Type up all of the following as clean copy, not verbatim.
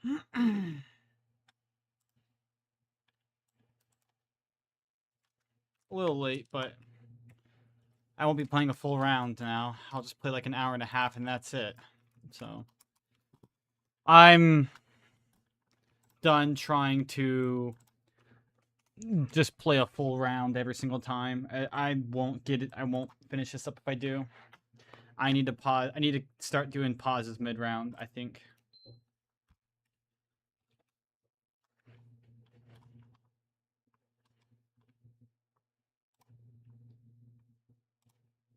A little late, but I won't be playing a full round now. I'll just play like an hour and a half and that's it. So I'm done trying to just play a full round every single time. I won't get it. I won't finish this up if I do. I need to pause. I need to start doing pauses mid-round, I think.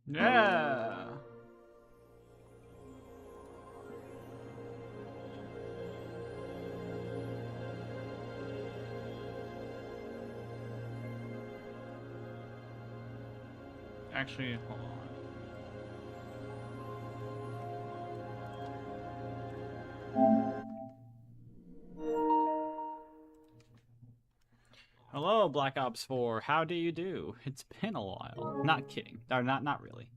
Yeah. Actually, hold on. Hello, Black Ops 4. How do you do? It's been a while. Not kidding. Or not really.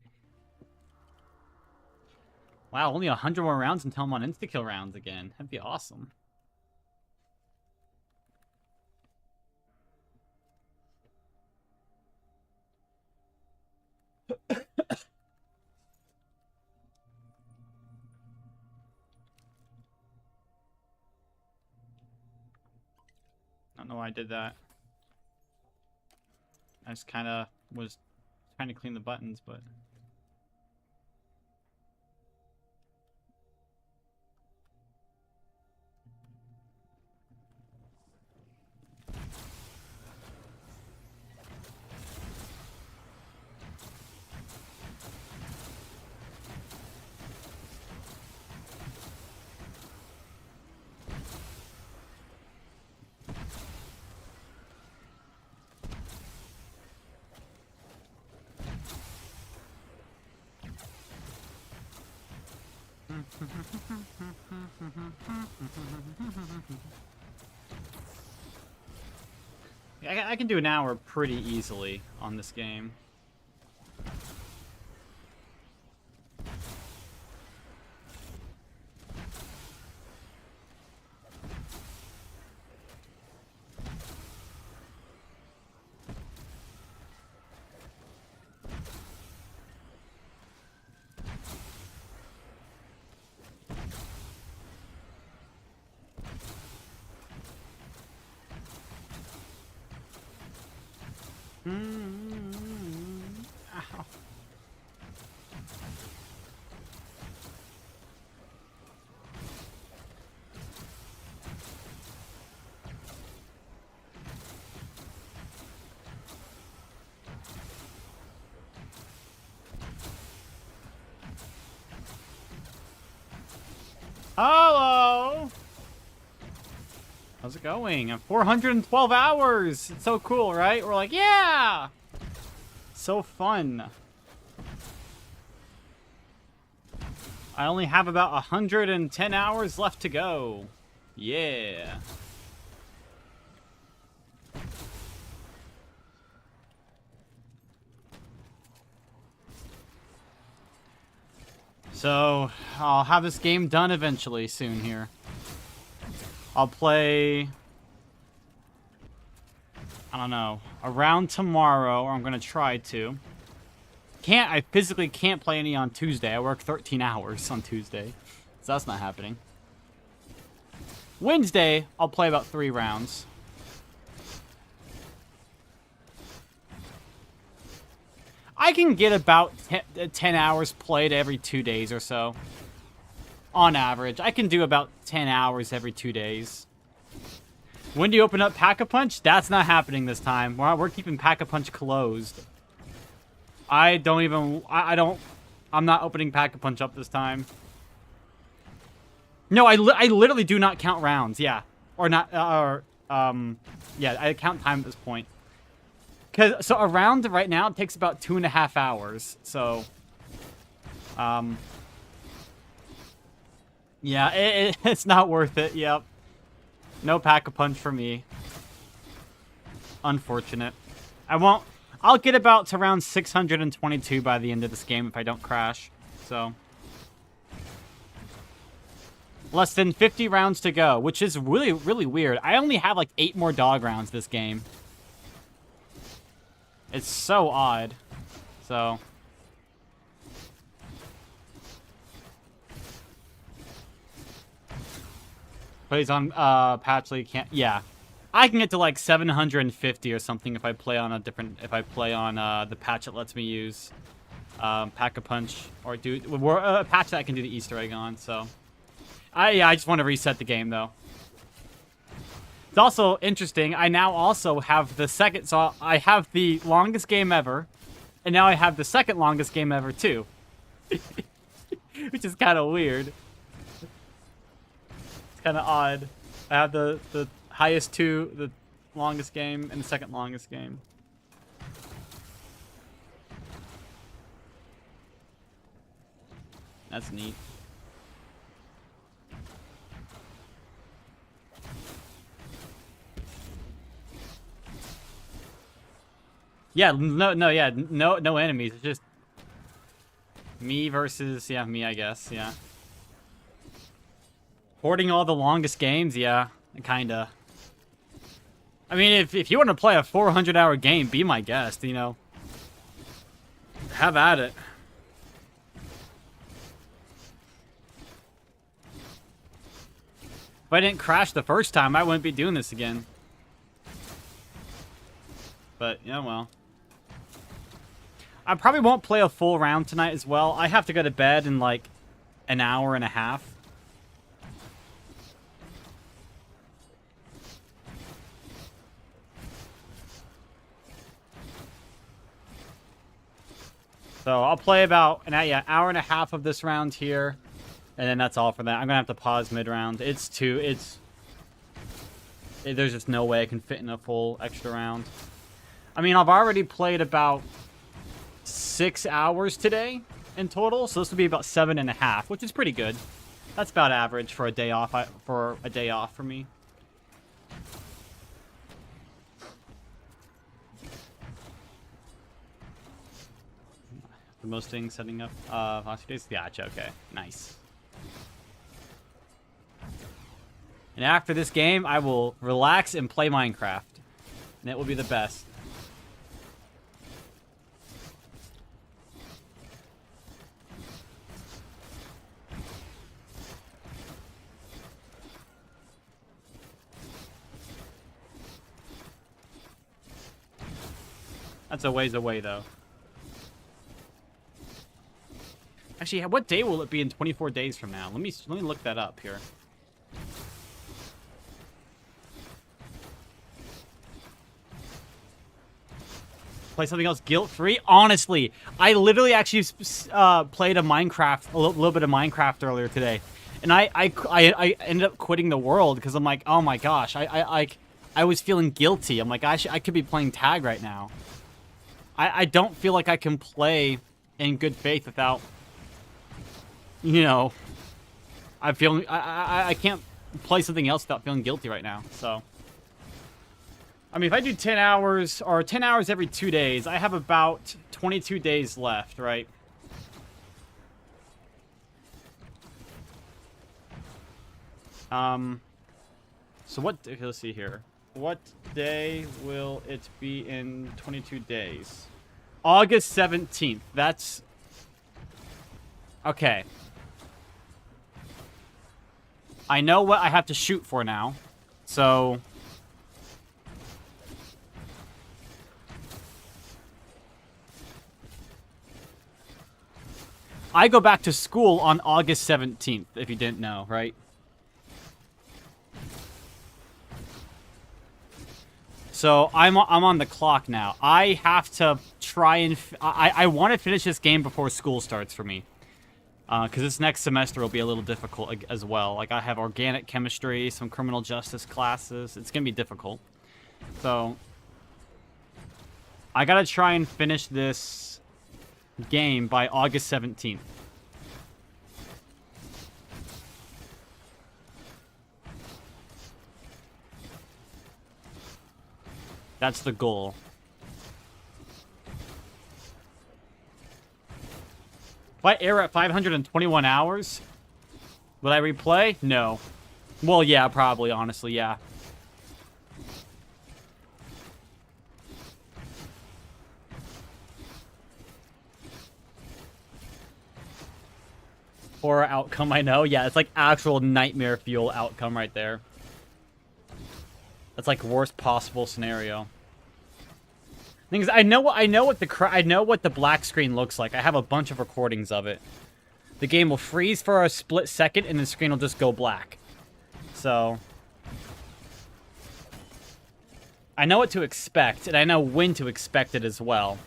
Wow, only 100 more rounds until I'm on insta-kill rounds again. That'd be awesome. I don't know why I did that. I just kind of was trying to clean the buttons, but... I can do an hour pretty easily on this game. Ow. Hello! How's it going? 412 hours! It's so cool, right? We're like, yeah! So fun. I only have about 110 hours left to go. Yeah. So, I'll have this game done eventually soon here. I'll play... I don't know. Around tomorrow, or I'm going to try to. I physically can't play any on Tuesday. I work 13 hours on Tuesday. So that's not happening. Wednesday, I'll play about 3 rounds. I can get about 10 hours played every 2 days or so. On average. I can do about 10 hours every 2 days. When do you open up Pack-a-Punch? That's not happening this time. We're keeping Pack-a-Punch closed. I'm not opening Pack-a-Punch up this time. No, I literally do not count rounds. Yeah. Or not, yeah, I count time at this point. So a round right now takes about 2.5 hours. So, yeah, it's not worth it. Yep. No Pack-a-Punch for me. Unfortunate. I'll get about to round 622 by the end of this game if I don't crash. So. Less than 50 rounds to go, which is really, really weird. I only have like 8 more dog rounds this game. It's so odd. So... Plays on Patchley can't. Yeah, I can get to like 750 or something if I play on a different. If I play on the patch that lets me use Pack-a-Punch or do a patch that I can do the Easter egg on. So, I just want to reset the game though. It's also interesting. I now also have the second. So I have the longest game ever, and now I have the second longest game ever too, which is kind of weird. Kind of odd. I have the highest two, the longest game, and the second longest game. That's neat. Yeah, no enemies. It's just me versus me, I guess. Yeah. Hoarding all the longest games, yeah, kinda. I mean, if you want to play a 400-hour game, be my guest, you know. Have at it. If I didn't crash the first time, I wouldn't be doing this again. But, yeah, well. I probably won't play a full round tonight as well. I have to go to bed in, like, an hour and a half. So I'll play about an hour and a half of this round here, and then that's all for that. I'm gonna have to pause mid-round. There's just no way I can fit in a full extra round. I mean, I've already played about 6 hours today in total, so this will be about 7.5, which is pretty good. That's about average for a day off. For me. Most things setting up last few days. Gotcha, okay. Nice. And after this game, I will relax and play Minecraft. And it will be the best. That's a ways away, though. Actually, what day will it be in 24 days from now? Let me look that up here. Play something else guilt-free? Honestly, I literally actually played a little bit of Minecraft earlier today, and I ended up quitting the world because I'm like, oh my gosh, I was feeling guilty. I'm like, I could be playing tag right now. I don't feel like I can play in good faith without. You know, I can't play something else without feeling guilty right now, so. I mean, if I do 10 hours, or 10 hours every 2 days, I have about 22 days left, right? So what, let's see here. What day will it be in 22 days? August 17th, that's. Okay. I know what I have to shoot for now, so... I go back to school on August 17th, if you didn't know, right? So I'm on the clock now. I have to try and... I want to finish this game before school starts for me. Because this next semester will be a little difficult as well. Like, I have organic chemistry, some criminal justice classes. It's going to be difficult. So, I got to try and finish this game by August 17th. That's the goal. If I air at 521 hours, Would I replay? No. Well, yeah, probably, honestly, yeah. Horror outcome, I know. Yeah, it's like actual nightmare fuel outcome right there. That's like worst possible scenario. Thing is, I know what the black screen looks like. I have a bunch of recordings of it. The game will freeze for a split second, and the screen will just go black. So I know what to expect, and I know when to expect it as well.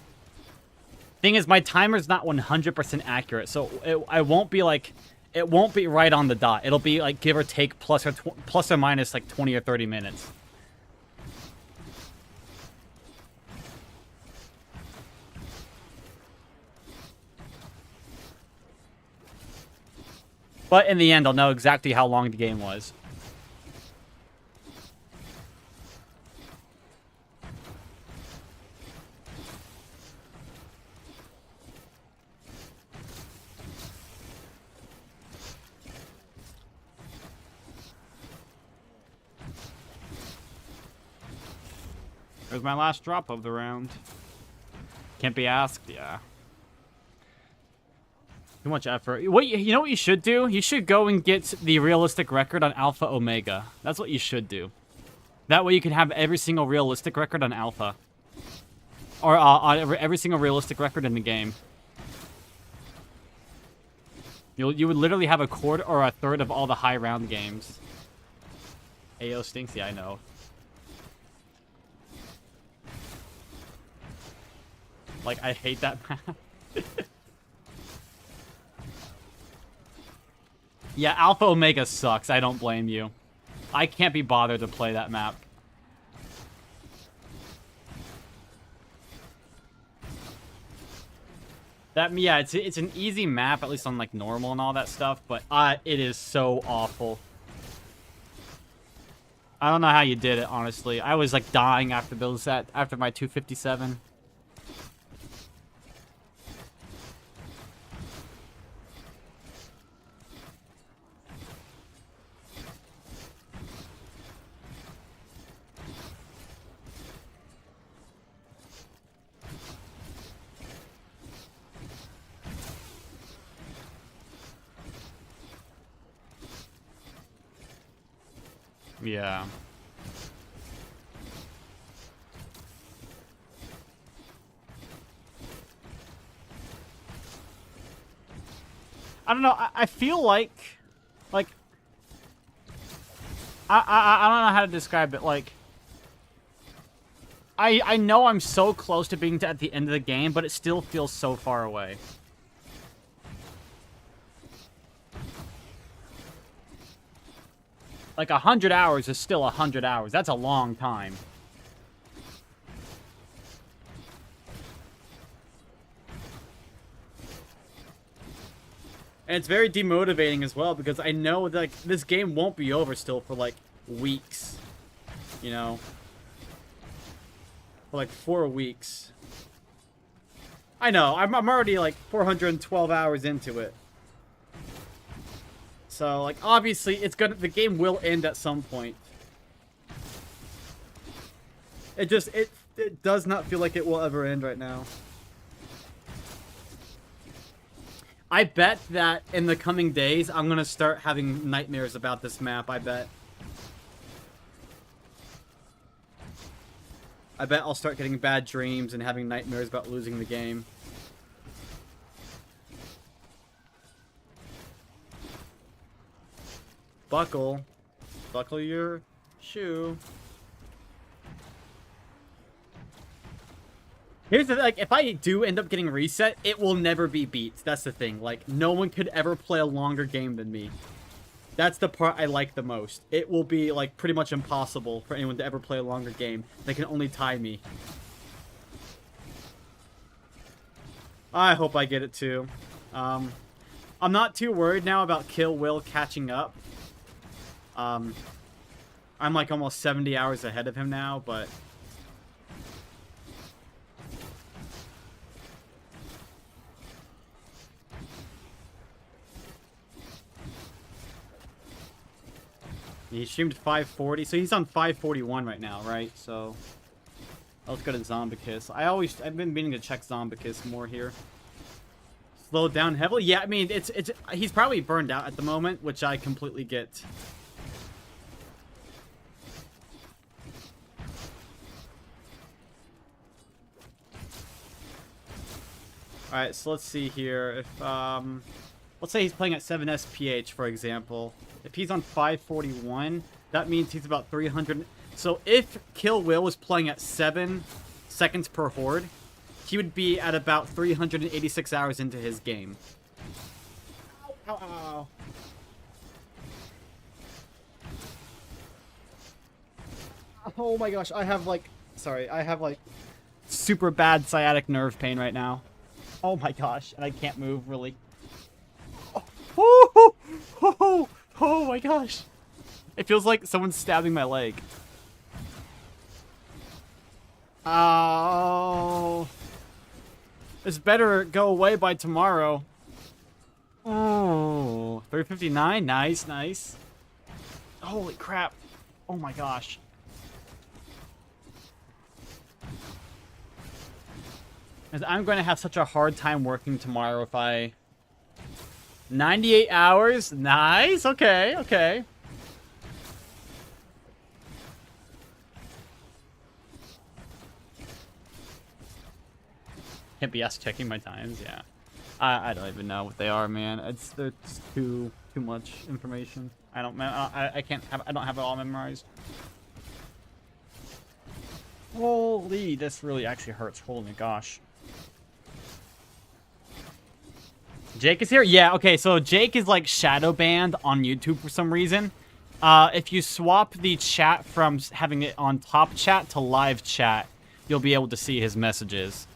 Thing is, my timer's not 100% accurate, so I won't be like, it won't be right on the dot. It'll be like give or take plus or minus like 20 or 30 minutes. But in the end, I'll know exactly how long the game was. There's my last drop of the round. Can't be asked, yeah. Too much effort. You know what you should do? You should go and get the realistic record on Alpha Omega. That's what you should do. That way you can have every single realistic record on Alpha. Or on every single realistic record in the game. You would literally have a quarter or a third of all the high round games. AO stinks? Yeah, I know. Like, I hate that map. Yeah, Alpha Omega sucks. I don't blame you. I can't be bothered to play that map. Yeah, it's an easy map, at least on like normal and all that stuff, but it is so awful. I don't know how you did it, honestly. I was like dying after after my 257. Yeah. I don't know. I feel like I don't know how to describe it. Like, I know I'm so close to being at the end of the game, but it still feels so far away. Like, 100 hours is still 100 hours. That's a long time. And it's very demotivating as well, because I know that, like, this game won't be over still for, like, weeks. You know? For, like, 4 weeks. I know, I'm already, like, 412 hours into it. So, like, obviously, the game will end at some point. It does not feel like it will ever end right now. I bet that in the coming days, I'm gonna start having nightmares about this map, I bet. I bet I'll start getting bad dreams and having nightmares about losing the game. Buckle. Buckle your shoe. Here's the thing, like, if I do end up getting reset, it will never be beat. That's the thing. Like, no one could ever play a longer game than me. That's the part I like the most. It will be, like, pretty much impossible for anyone to ever play a longer game. They can only tie me. I hope I get it, too. I'm not too worried now about Kill Will catching up. I'm, like, almost 70 hours ahead of him now, but... He streamed 540, so he's on 541 right now, right? So let's go to Zombicus. I've been meaning to check Zombicus more here. Slowed down heavily? Yeah, I mean, he's probably burned out at the moment, which I completely get. Alright, so let's see here. If, let's say he's playing at 7 SPH, for example. If he's on 541, that means he's about 300. So if Kill Will was playing at 7 seconds per horde, he would be at about 386 hours into his game. Ow, ow, ow. Oh my gosh, I have like super bad sciatic nerve pain right now. Oh my gosh, and I can't move really. Oh my gosh. It feels like someone's stabbing my leg. Oh. This better go away by tomorrow. Oh. 359? Nice, nice. Holy crap. Oh my gosh. I'm going to have such a hard time working tomorrow if I... 98 hours? Nice. Okay, okay. Can't be asked checking my times, yeah. I don't even know what they are, man. It's too much information. I don't have it all memorized. Holy, this really actually hurts. Holy gosh. Jake is here? Yeah, okay, so Jake is like shadow banned on YouTube for some reason. If you swap the chat from having it on top chat to live chat, you'll be able to see his messages.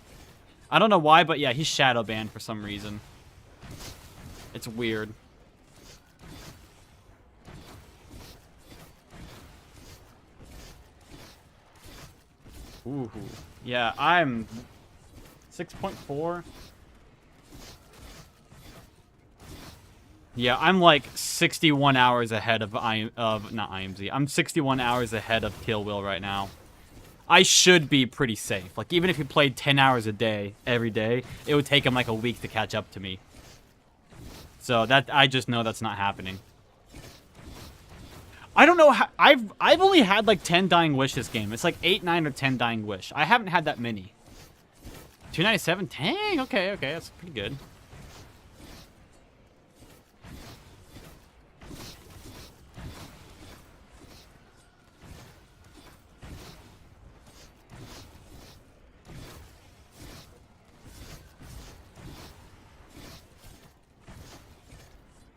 I don't know why, but yeah, he's shadow banned for some reason. It's weird. Ooh, yeah, I'm 6.4. Yeah, I'm like 61 hours ahead of not IMZ. I'm 61 hours ahead of Kill Will right now. I should be pretty safe. Like, even if he played 10 hours a day, every day, it would take him like a week to catch up to me. So that, I just know that's not happening. I don't know how, I've only had like 10 Dying Wish this game. It's like 8, 9, or 10 Dying Wish. I haven't had that many. 297? Dang, okay, that's pretty good.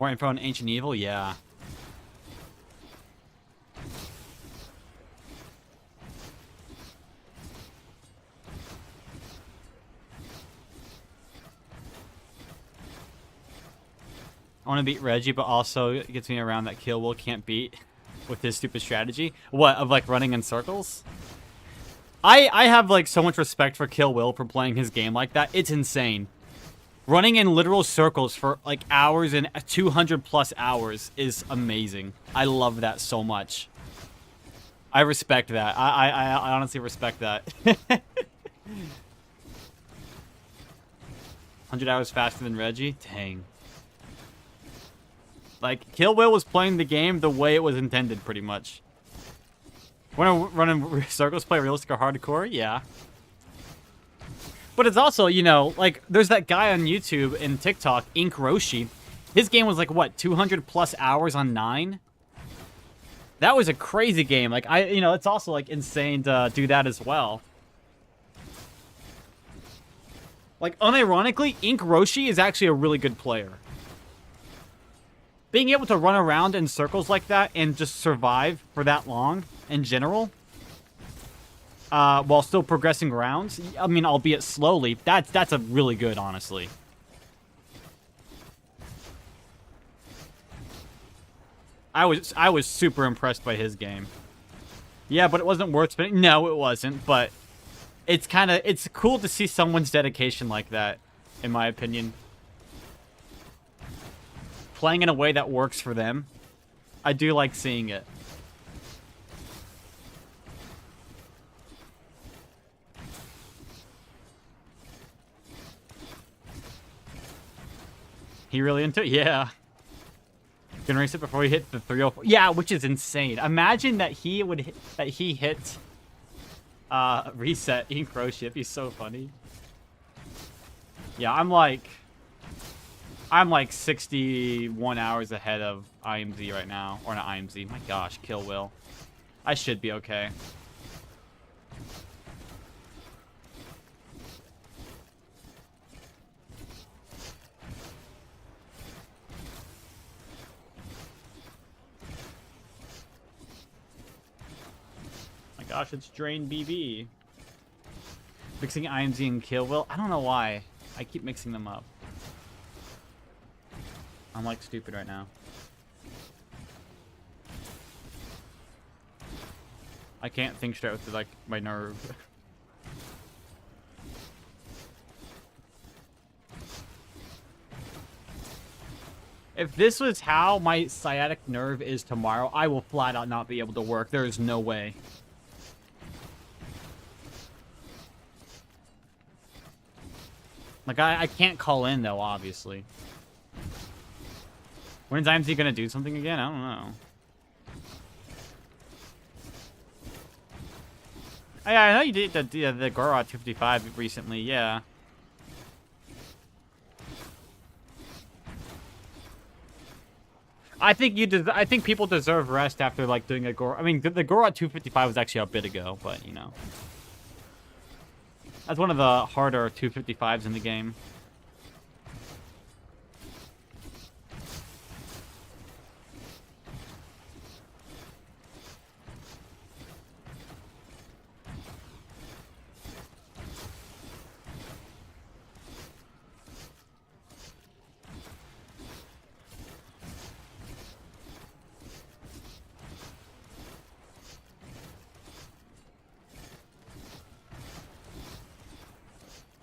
More info on Ancient Evil? Yeah. I want to beat Reggie, but also it gets me around that Kill Will can't beat with his stupid strategy. What, of like running in circles? I have like so much respect for Kill Will for playing his game like that. It's insane. Running in literal circles for like hours and 200 plus hours is amazing. I love that so much. I respect that. I honestly respect that. 100 hours faster than Reggie? Dang. Like, Kill Will was playing the game the way it was intended, pretty much. Wanna run in circles, play realistic or hardcore? Yeah. But it's also, you know, like, there's that guy on YouTube and TikTok, Ink Roshi. His game was like, what, 200 plus hours on 9? That was a crazy game. Like, you know, it's also, like, insane to do that as well. Like, unironically, Ink Roshi is actually a really good player. Being able to run around in circles like that and just survive for that long, in general, while still progressing rounds, I mean, albeit slowly, that's a really good, honestly. I was super impressed by his game. Yeah, but it wasn't worth spending. No, it wasn't, but it's cool to see someone's dedication like that, in my opinion. Playing in a way that works for them. I do like seeing it. He really into it? Yeah. Gonna race it before he hit the 304. Yeah, which is insane. Imagine that he would hit, hit reset in Crochet. It'd be so funny. Yeah, I'm like 61 hours ahead of IMZ right now. Or not IMZ. My gosh, Kill Will. I should be okay. My gosh, it's Drain BB. Mixing IMZ and Kill Will. I don't know why. I keep mixing them up. I'm like stupid right now. I can't think straight with like my nerve. If this was how my sciatic nerve is tomorrow, I will flat out not be able to work. There is no way. Like, I can't call in, though, obviously. When's IMZ gonna do something again? I don't know. Oh, yeah, I know you did the Gorot 255 recently, yeah. I think people deserve rest after, like, doing a Gorot. I mean, the Gorot 255 was actually a bit ago, but, you know. That's one of the harder 255s in the game.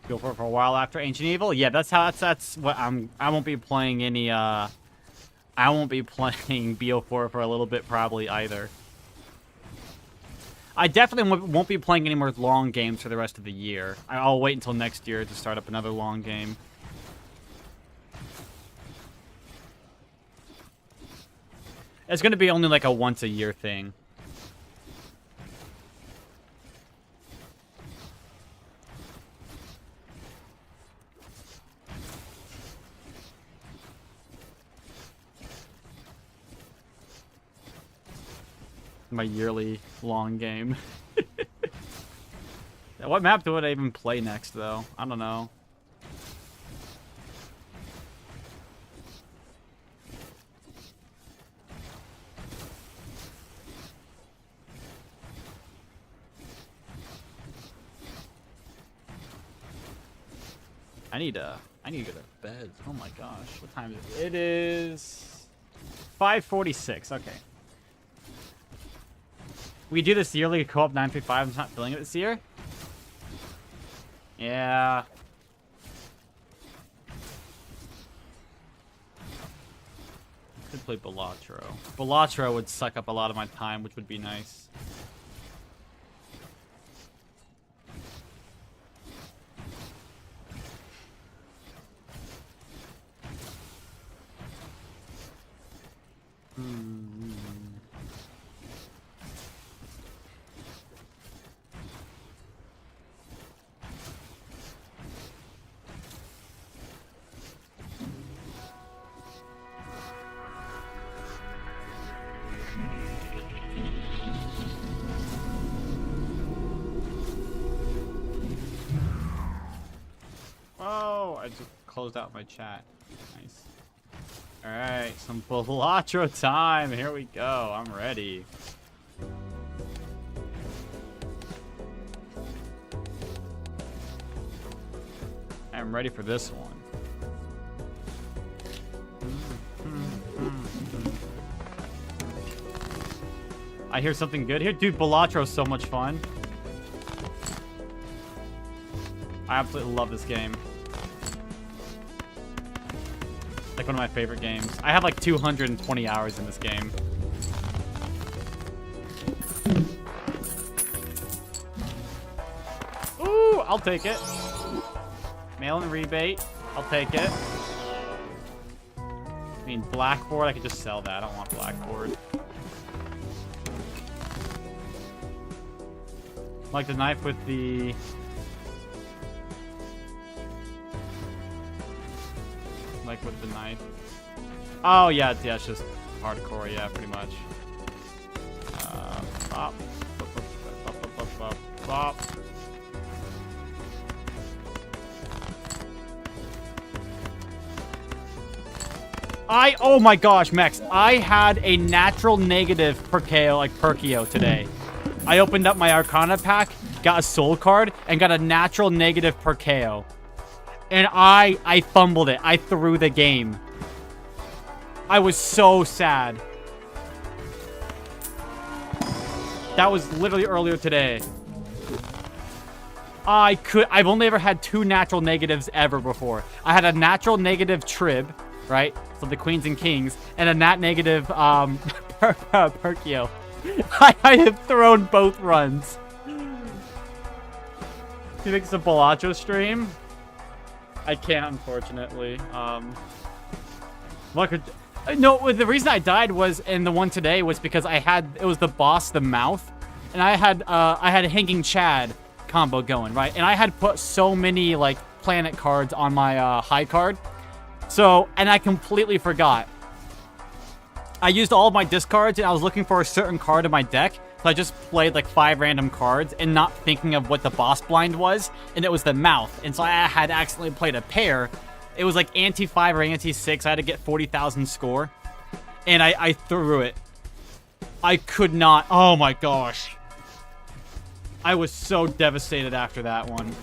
Go for it for a while after Ancient Evil. Yeah, that's what I won't be playing any I won't be playing BO4 for a little bit probably either. I definitely won't be playing any more long games for the rest of the year. I'll wait until next year to start up another long game. It's going to be only like a once a year thing. My yearly long game. What map do I even play next, though? I don't know. I need to go to bed. Oh my gosh, what time is it? It is 5:46. Okay. We do this yearly co-op 935. I'm not feeling it this year. Yeah. Could play Balatro. Balatro would suck up a lot of my time, which would be nice. Oh, I just closed out my chat. Nice. Alright, some Balatro time. Here we go. I'm ready. I'm ready for this one. I hear something good here. Dude, Balatro's so much fun. I absolutely love this game. Like one of my favorite games. I have like 220 hours in this game. Ooh, I'll take it. Mail-in rebate. I'll take it. mean, blackboard, I could just sell that. I don't want blackboard. Like the knife with the... Like with the knife. Oh, yeah, it's just hardcore, yeah, pretty much. Bop. Bop. Oh my gosh, Mex, I had a natural negative Perkeo today. I opened up my Arcana pack, got a soul card, and got a natural negative Perkeo. And I fumbled it. I threw the game. I was so sad. That was literally earlier today. I've only ever had 2 natural negatives ever before. I had a natural negative Trib, right? So the Queens and Kings, and a nat negative, Perkeo. I have thrown both runs. You think it's a Balatro stream? I can't, unfortunately. No, the reason I died was in the one today was because it was the boss, the mouth, and I had a Hanging Chad combo going, right? And I had put so many like planet cards on my high card, and I completely forgot. I used all of my discards, and I was looking for a certain card in my deck, so I just played like 5 random cards and not thinking of what the boss blind was, and it was the mouth, and so I had accidentally played a pair. It was like anti-5 or anti-6. I had to get 40,000 score. And I threw it. I could not. Oh my gosh. I was so devastated after that one.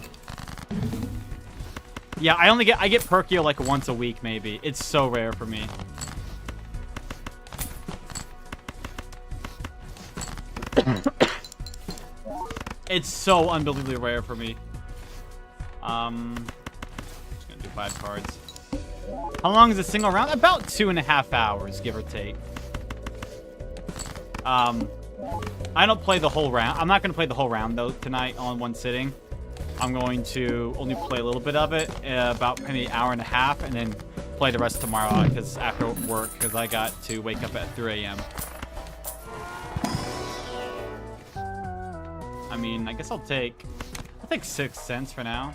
Yeah, I get Perkeo like once a week maybe. It's so rare for me. It's so unbelievably rare for me. Just gonna do 5 cards. How long is a single round? About 2.5 hours, give or take. I don't play the whole round. I'm not gonna play the whole round though tonight on one sitting. I'm going to only play a little bit of it, about maybe an hour and a half, and then play the rest tomorrow because after work, because I got to wake up at 3 a.m. I mean, I guess I'll take 6 cents for now.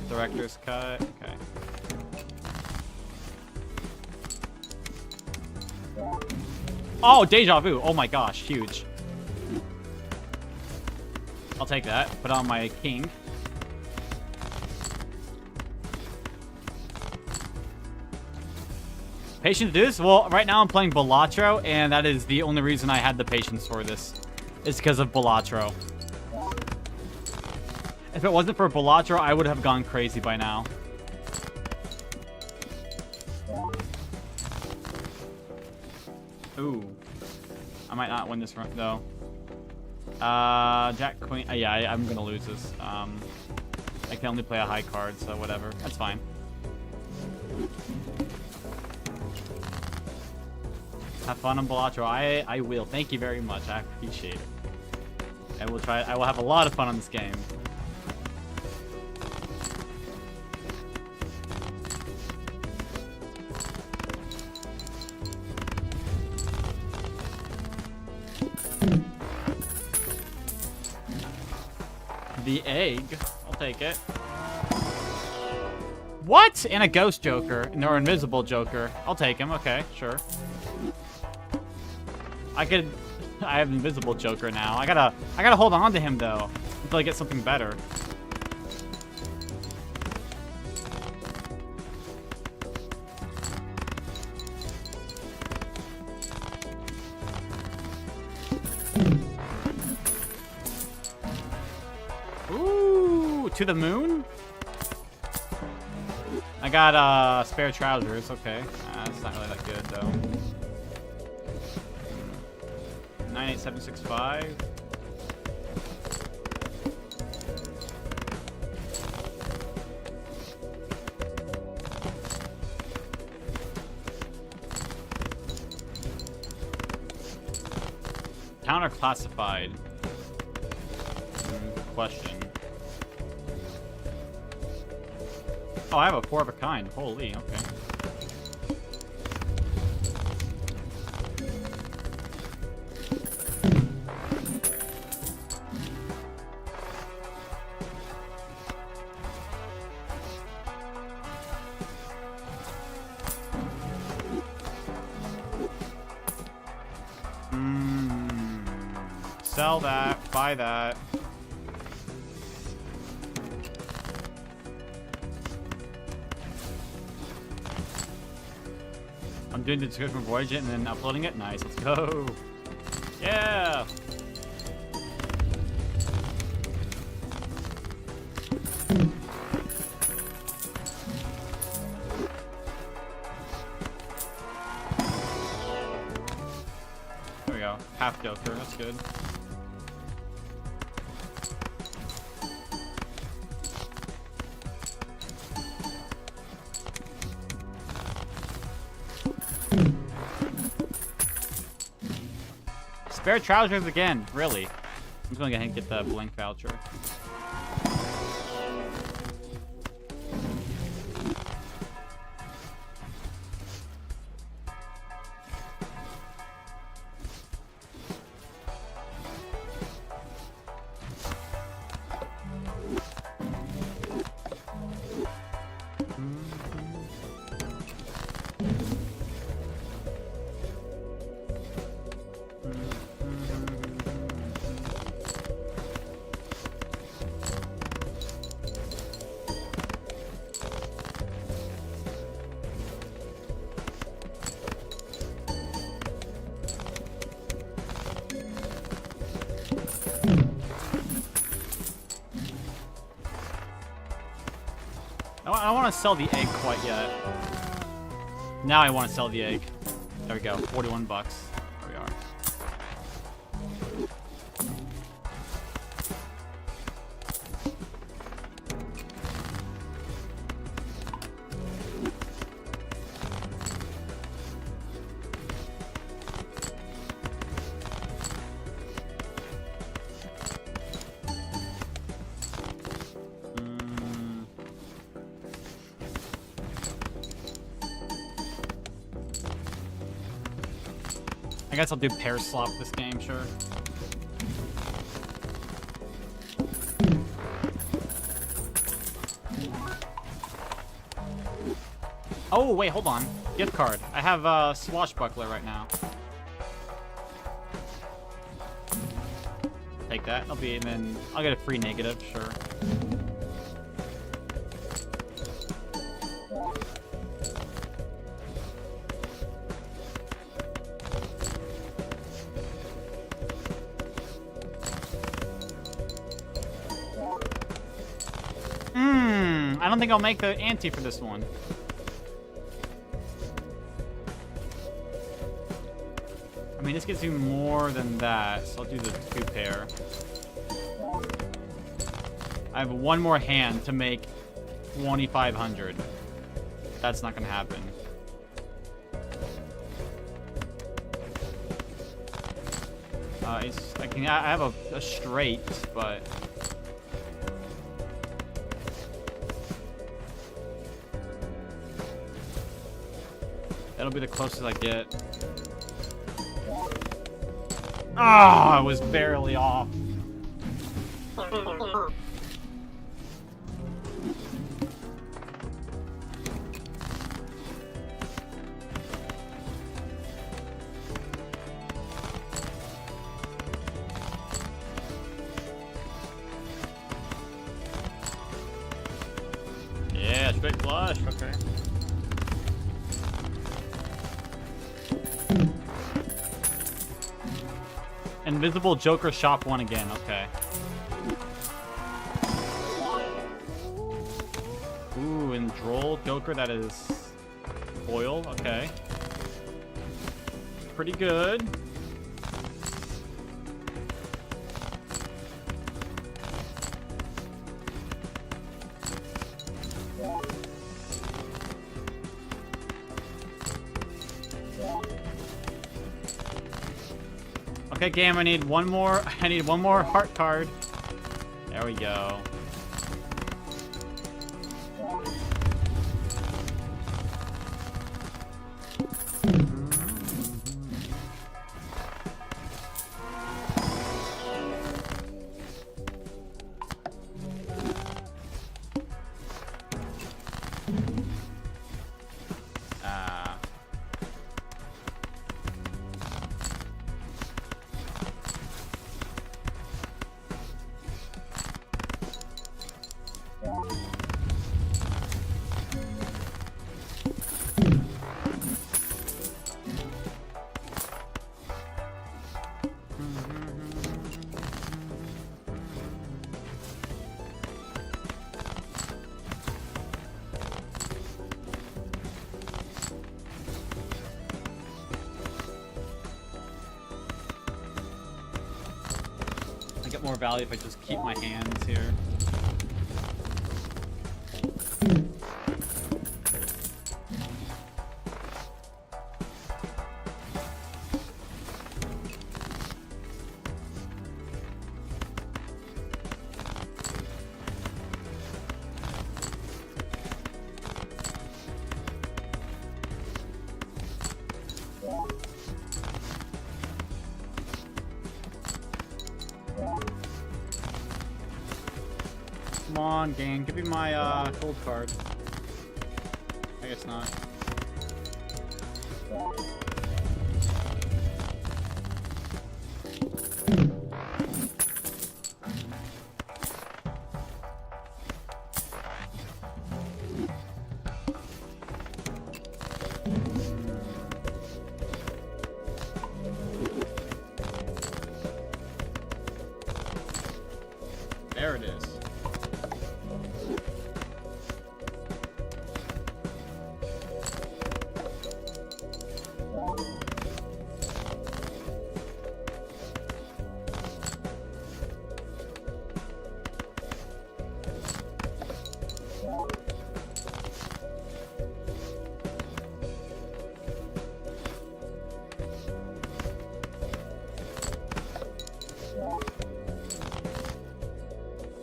Director's cut. Okay. Oh, deja vu. Oh my gosh, huge. I'll take that. Put on my king. Patience to do this? Well, right now I'm playing Balatro, and that is the only reason I had the patience for this. It's because of Balatro. If it wasn't for Balatro, I would have gone crazy by now. Ooh. I might not win this run, though. Jack, Queen. Yeah, I'm gonna lose this. I can only play a high card, so whatever. That's fine. Have fun on Balatro. I will. Thank you very much. I appreciate it. I will have a lot of fun on this game. The egg. I'll take it. What? And a ghost joker. Or invisible joker. I'll take him. Okay, sure. I have invisible joker now. I gotta hold on to him though until I get something better. Ooh, to the moon? I got spare trousers. Okay, that's not really that good though. 98765. Counter classified. Question. Oh, I have a 4 of a kind. Holy, okay. Sell that. Buy that. I'm doing the description for Voyage and then uploading it. Nice, let's go. Yeah. There we go. Half Joker, that's good. Spare trousers again, really. I'm just gonna go ahead and get the blink voucher. I don't want to sell the egg quite yet. Now I want to sell the egg. There we go, 41 bucks. There we are. I guess I'll do pair slop this game, sure. Oh, wait, hold on. Gift card. I have Swashbuckler right now. Take that. I'll be, and then I'll get a free negative, sure. I don't think I'll make the ante for this one. I mean, this gives you more than that, so I'll do the 2 pair. I have one more hand to make 2,500. That's not gonna happen. I have a straight, but that'll be the closest I get. Ah, I was barely off. Yeah, straight flush. Okay. Invisible Joker shop 1 again, okay. Ooh, and Droll Joker, that is foil, okay. Pretty good. Okay, game, I need one more heart card. There we go. I get more value if I just keep my hands here. Come on, gang. Give me my gold card. I guess not. There it is.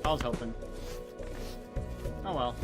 I was hoping. Oh well.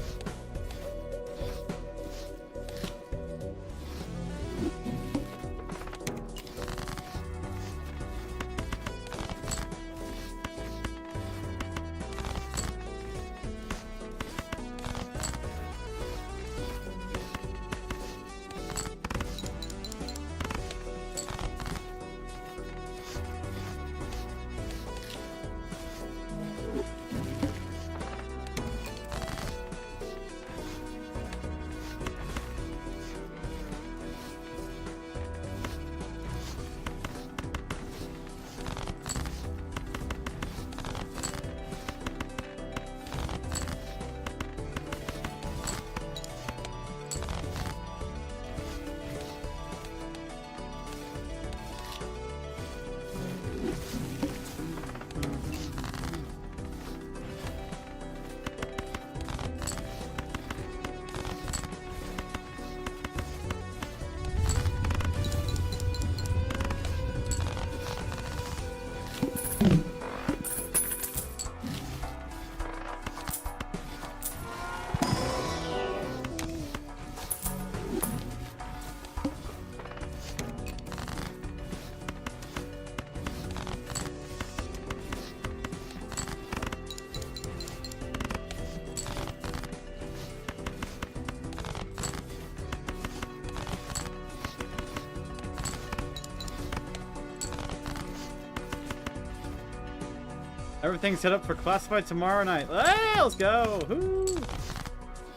Everything's set up for classified tomorrow night. Hey, let's go. Woo.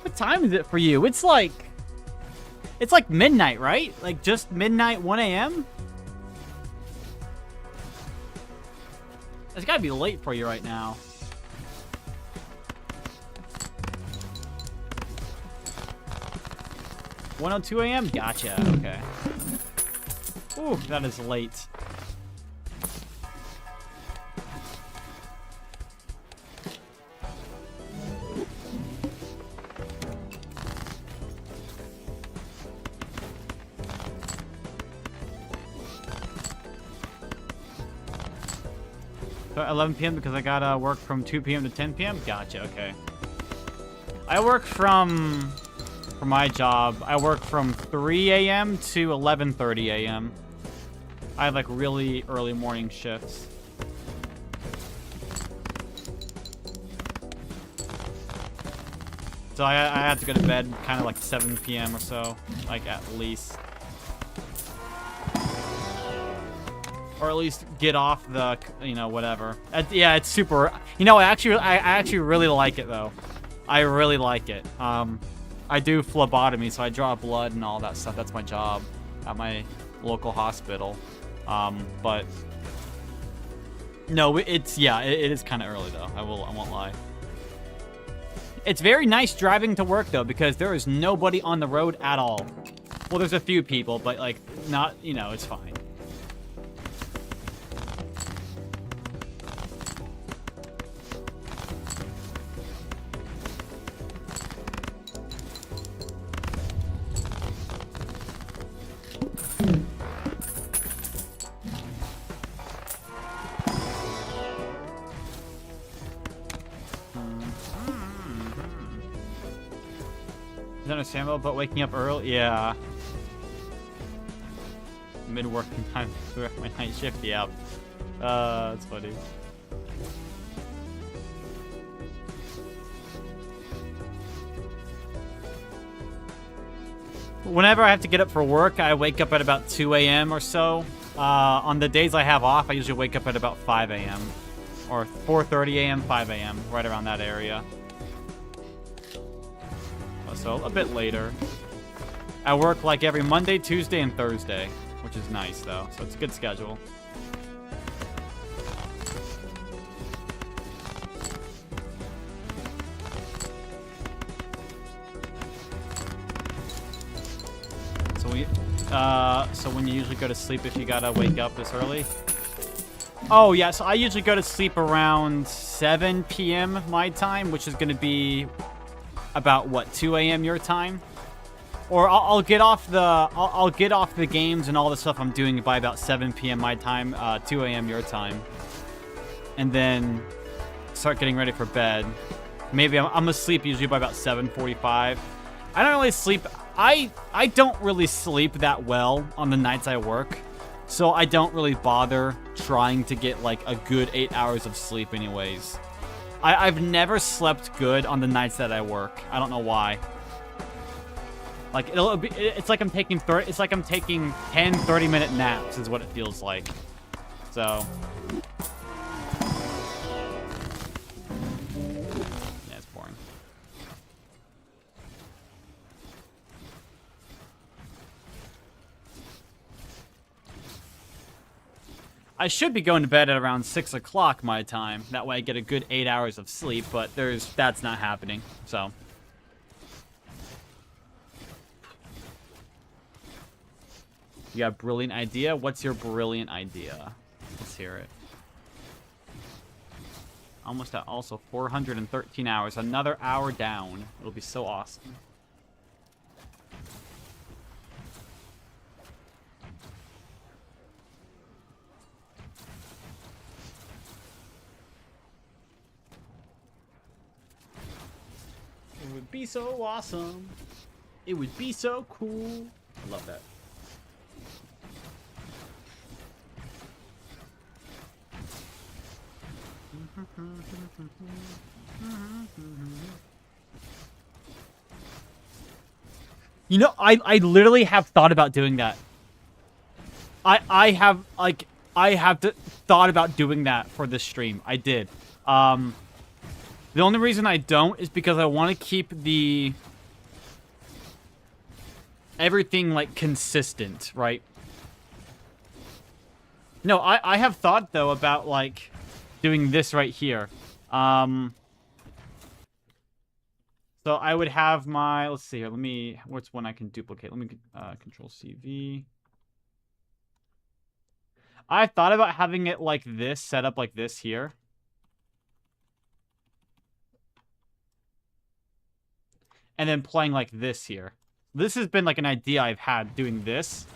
What time is it for you? It's like midnight, right? Like just midnight, 1 a.m. It's gotta be late for you right now. (1:02 a.m.) Gotcha. Okay. Ooh, that is late. So 11 p.m. because I gotta work from 2 p.m. to 10 p.m. Gotcha. Okay. I work from, for my job, I work from 3 a.m. to 11:30 a.m. I have like really early morning shifts. So I have to go to bed kind of like 7 p.m. or so, like at least. Or at least get off the, you know, whatever. Yeah, it's super. You know, I actually really like it though. I really like it. I do phlebotomy, so I draw blood and all that stuff. That's my job at my local hospital. But No, it's yeah, it is kind of early though. I won't lie. It's very nice driving to work though because there is nobody on the road at all. Well, there's a few people, but like not, you know, it's fine. Is understandable, but waking up early, yeah. Mid-working time for my night shift, yeah. That's funny. Whenever I have to get up for work, I wake up at about 2 a.m. or so. On the days I have off, I usually wake up at about 5 a.m. Or 4:30 a.m., 5 a.m., right around that area. So a bit later. I work like every Monday, Tuesday, and Thursday, which is nice though. So it's a good schedule. So when you usually go to sleep if you gotta wake up this early? Oh yeah, so I usually go to sleep around 7 p.m. my time, which is gonna be about what, 2 a.m. your time? Or I'll get off the games and all the stuff I'm doing by about 7 p.m. my time, 2 a.m. your time, and then start getting ready for bed. Maybe I'm asleep usually by about 7:45. I don't really sleep. I don't really sleep that well on the nights I work, so I don't really bother trying to get like a good 8 hours of sleep anyways. I've never slept good on the nights that I work. I don't know why. Like it's like I'm taking 10 30-minute naps is what it feels like. So yeah, it's boring. I should be going to bed at around 6 o'clock my time. That way I get a good 8 hours of sleep, but that's not happening. So you got a brilliant idea? What's your brilliant idea? Let's hear it. Almost at also 413 hours. Another hour down. It'll be so awesome. It would be so awesome. It would be so cool. I love that. You know, I literally have thought about doing that. I have thought about doing that for this stream. I did. The only reason I don't is because I want to keep everything like consistent, right? No, I have thought though about like doing this right here. So I would have my, let's see here, what's one I can duplicate? Let me control CV. I thought about having it like this, set up like this here. And then playing like this here. This has been like an idea I've had doing this.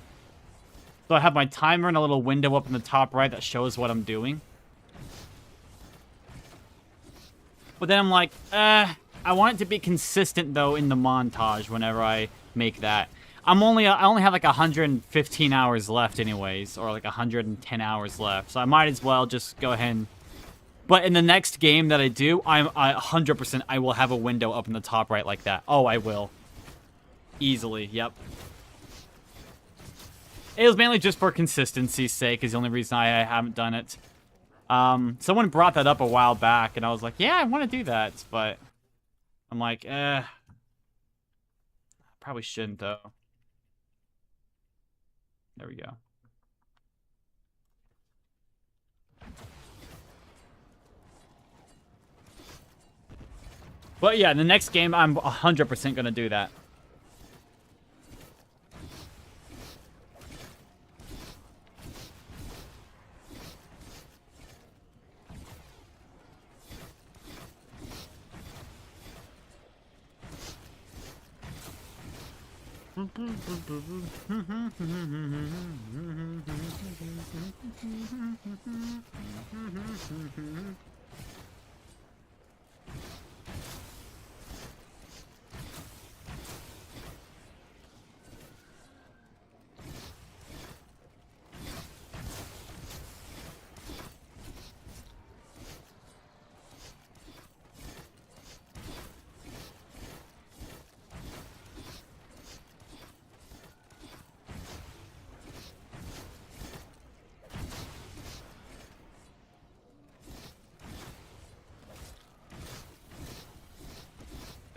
So I have my timer and a little window up in the top right that shows what I'm doing. But then I'm like, I want it to be consistent though in the montage whenever I make that. I only have like 115 hours left anyways, or like 110 hours left. So I might as well just go ahead and... But in the next game that I do, I 100% I will have a window up in the top right like that. Oh, I will. Easily, yep. It was mainly just for consistency's sake is the only reason I haven't done it. Someone brought that up a while back, and I was like, yeah, I want to do that, but I'm like, probably shouldn't, though. There we go. But yeah, the next game, I'm 100% going to do that.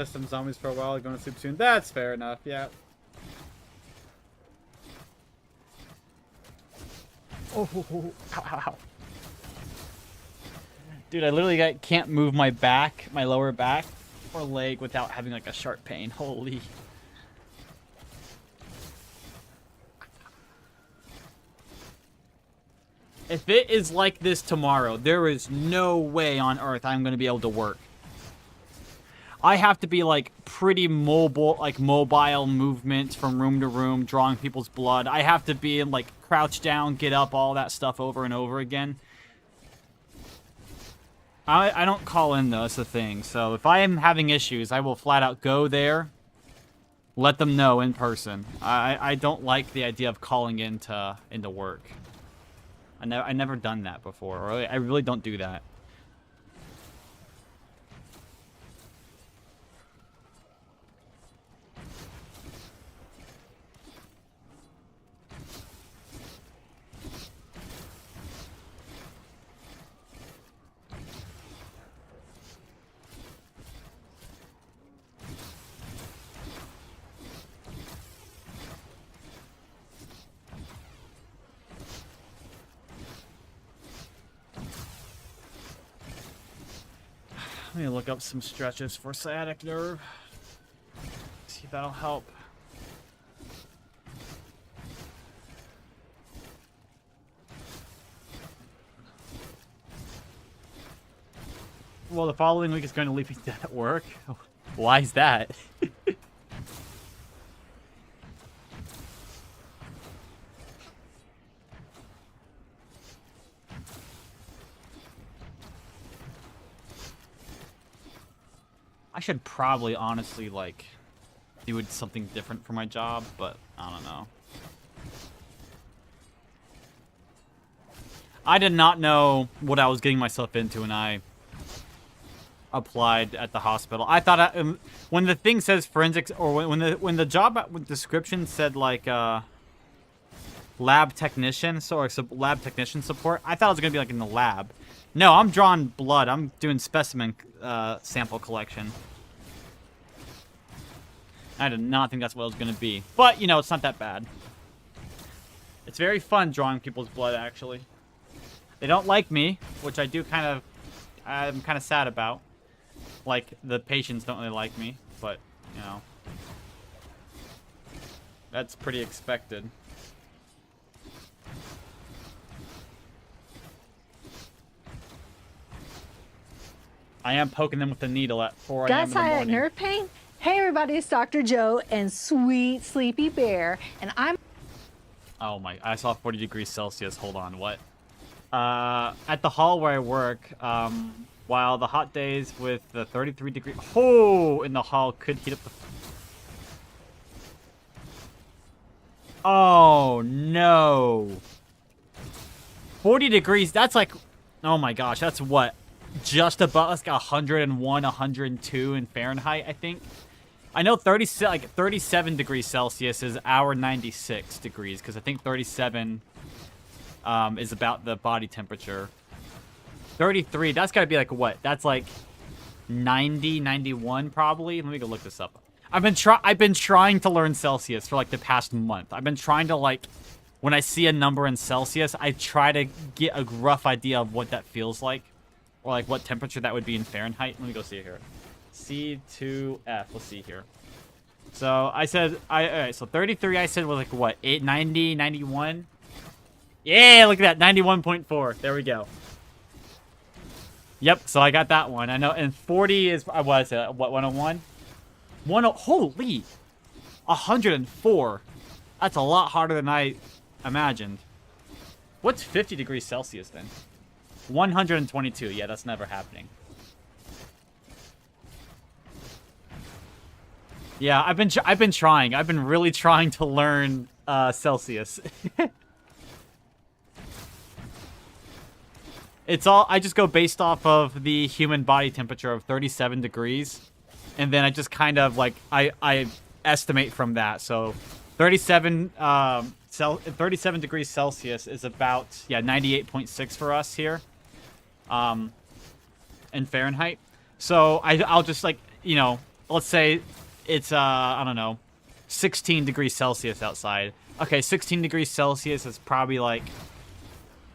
Test some zombies for a while, going to sleep soon. That's fair enough, yeah. Oh, ow, ow, ow. Dude, I literally can't move my back, my lower back, or leg without having like a sharp pain. Holy. If it is like this tomorrow, there is no way on earth I'm going to be able to work. I have to be like pretty mobile, like mobile movements from room to room, drawing people's blood. I have to be in like crouch down, get up, all that stuff over and over again. I don't call in though, that's the thing. So if I am having issues, I will flat out go there, let them know in person. I don't like the idea of calling into work. I never done that before, or I really don't do that. Let me look up some stretches for sciatic nerve. See if that'll help. Well, the following week is going to leave me dead at work. Why is that? I should probably honestly like do something different for my job, but I don't know. I did not know what I was getting myself into when I applied at the hospital. I thought when the thing says forensics, or when the job description said like lab technician, so or lab technician support, I thought it was gonna be like in the lab. No, I'm drawing blood. I'm doing specimen sample collection. I did not think that's what it was going to be. But, you know, it's not that bad. It's very fun drawing people's blood, actually. They don't like me, which I'm kind of sad about. Like, the patients don't really like me, but, you know. That's pretty expected. I am poking them with a needle at 4 a.m. in the morning. Got nerve pain? Hey everybody, it's Dr. Joe and Sweet Sleepy Bear, and I'm... Oh my, I saw 40 degrees Celsius, hold on, what? At the hall where I work, while the hot days with the 33 degree... Oh, in the hall could heat up the... Oh, no. 40 degrees, that's like... Oh my gosh, that's what? Just about, that's like 101, 102 in Fahrenheit, I think. I know 37 degrees Celsius is our 96 degrees, because I think 37 is about the body temperature. 33, that's got to be like what? That's like 90, 91 probably. Let me go look this up. I've been trying to learn Celsius for like the past month. I've been trying to like, when I see a number in Celsius, I try to get a rough idea of what that feels like. Or like what temperature that would be in Fahrenheit. Let me go see it here. C2F. Let's see here. So I said, alright, so 33 I said was like what, 890, 91? Yeah, look at that, 91.4. There we go. Yep, so I got that one. I know, and 40 is, what is it, what, 101? Holy, 104. That's a lot harder than I imagined. What's 50 degrees Celsius then? 122, yeah, that's never happening. Yeah, I've been trying. I've been really trying to learn Celsius. It's all, I just go based off of the human body temperature of 37 degrees, and then I just kind of like I estimate from that. So 37 37 degrees Celsius is about 98.6 for us here, in Fahrenheit. So I'll just like, you know, let's say it's I don't know, 16 degrees Celsius outside. Okay, 16 degrees Celsius is probably like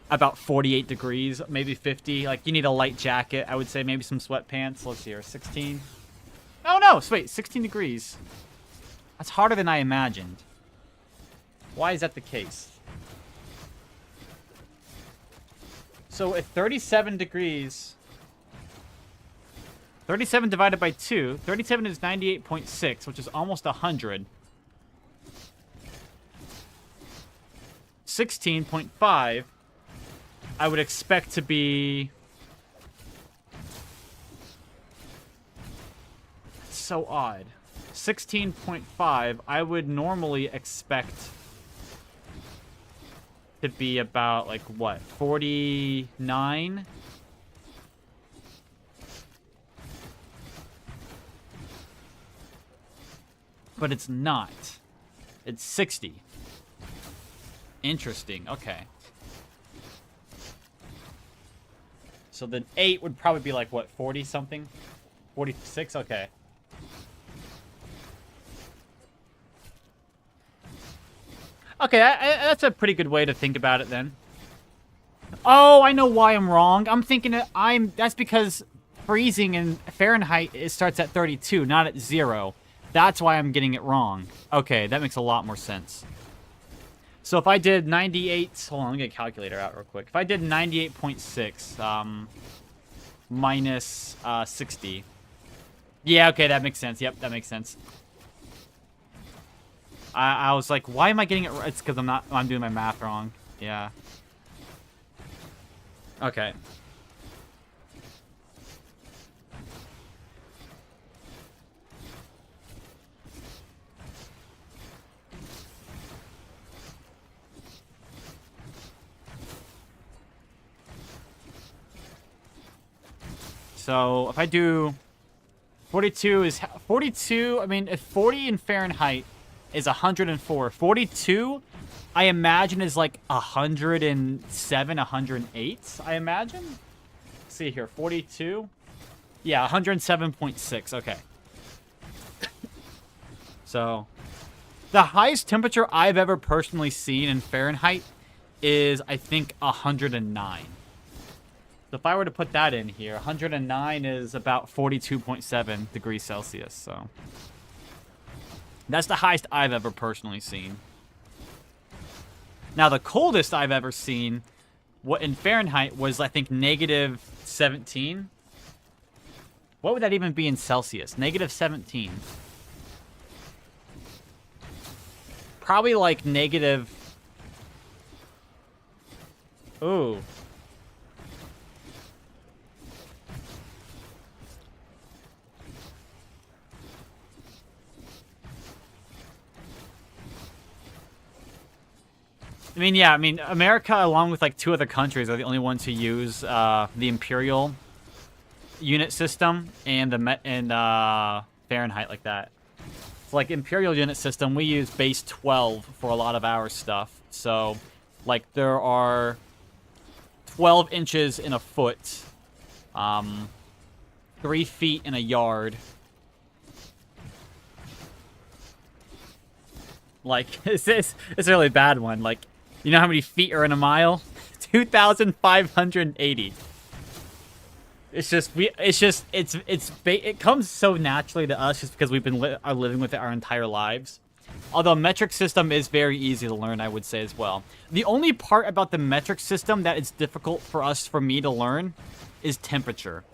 about 48 degrees, maybe 50. Like, you need a light jacket, I would say, maybe some sweatpants. Let's see here, 16. Oh no, wait, 16 degrees. That's harder than I imagined. Why is that the case? So at 37 degrees, 37 divided by 2, 37 is 98.6, which is almost 100. 16.5, I would expect to be... That's so odd. 16.5, I would normally expect to be about, like, what, 49? But it's not. It's 60. Interesting. Okay. So then 8 would probably be like, what, 40-something? 46? Okay. Okay, that's a pretty good way to think about it then. Oh, I know why I'm wrong. I'm thinking that's because freezing in Fahrenheit, it starts at 32, not at 0. That's why I'm getting it wrong. Okay, that makes a lot more sense. So if I did 98... Hold on, let me get a calculator out real quick. If I did 98.6 minus 60... Yeah, okay, that makes sense. Yep, that makes sense. I was like, why am I getting it right? It's because I'm doing my math wrong. Yeah. Okay. So if I do 42, I mean, if 40 in Fahrenheit is 104, 42, I imagine is like 107, 108, I imagine. Let's see here, 42. Yeah, 107.6, okay. So, the highest temperature I've ever personally seen in Fahrenheit is, I think, 109. So if I were to put that in here, 109 is about 42.7 degrees Celsius, so... That's the highest I've ever personally seen. Now, the coldest I've ever seen, what in Fahrenheit, was, I think, negative 17. What would that even be in Celsius? Negative 17. Probably like negative... Ooh. I mean, yeah, I mean, America, along with, like, 2 other countries, are the only ones who use the imperial unit system and Fahrenheit like that. So, like, imperial unit system, we use base 12 for a lot of our stuff. So, like, there are 12 inches in a foot, 3 feet in a yard. Like, it's a really bad one. Like, you know how many feet are in a mile? 2,580. It's just it comes so naturally to us just because we've been are living with it our entire lives. Although metric system is very easy to learn, I would say as well. The only part about the metric system that is difficult for me to learn is temperature,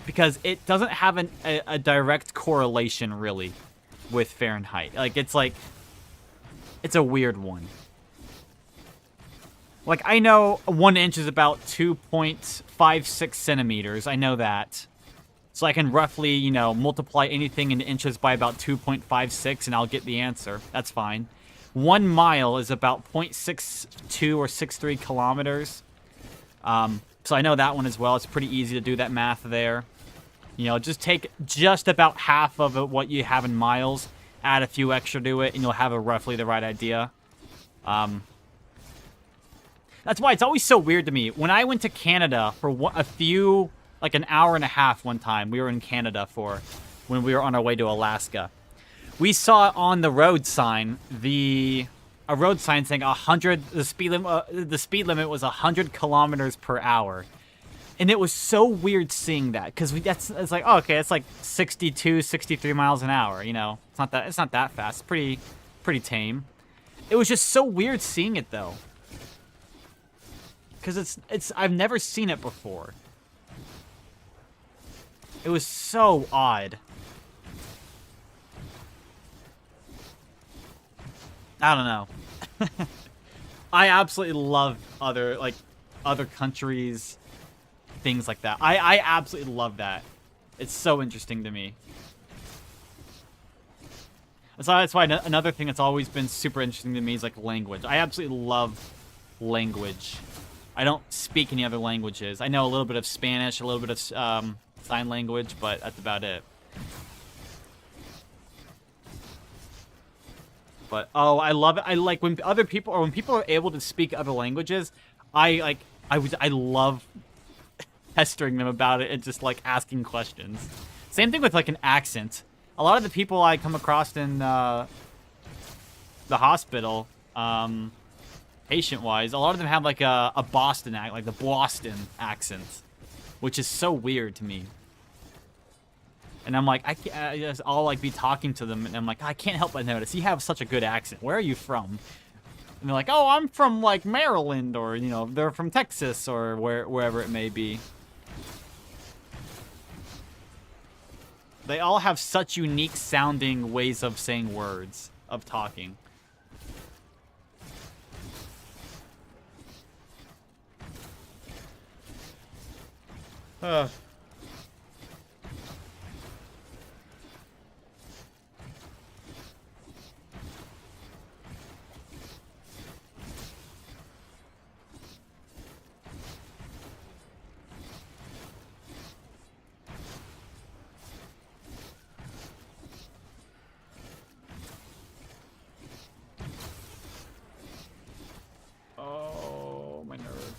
because it doesn't have a direct correlation really with Fahrenheit. It's a weird one. Like, I know 1 inch is about 2.56 centimeters. I know that. So I can roughly, you know, multiply anything in inches by about 2.56 and I'll get the answer. That's fine. 1 mile is about 0.62 or 63 kilometers. So I know that one as well. It's pretty easy to do that math there. You know, just take just about half of what you have in miles, add a few extra to it, and you'll have roughly the right idea. That's why it's always so weird to me. When I went to Canada for like an hour and a half one time, we were in Canada when we were on our way to Alaska. We saw on the road sign, a road sign saying 100, the speed limit was 100 kilometers per hour. And it was so weird seeing that, because it's like, oh, okay, it's like 62, 63 miles an hour, you know. It's not that fast. It's pretty tame. It was just so weird seeing it though. Because I've never seen it before. It was so odd. I don't know. I absolutely love other countries, things like that. I absolutely love that. It's so interesting to me. So that's why another thing that's always been super interesting to me is like language. I absolutely love language. I don't speak any other languages. I know a little bit of Spanish, a little bit of sign language, but that's about it. But oh, I love it. I like when people are able to speak other languages. I love pestering them about it and just like asking questions. Same thing with like an accent. A lot of the people I come across in the hospital, patient-wise, a lot of them have like a Boston like the Boston accent, which is so weird to me. And I'm like, I'll like be talking to them, and I'm like, I can't help but notice you have such a good accent. Where are you from? And they're like, oh, I'm from like Maryland, or you know, they're from Texas, or wherever it may be. They all have such unique sounding ways of saying words, of talking. Oh, my nerve.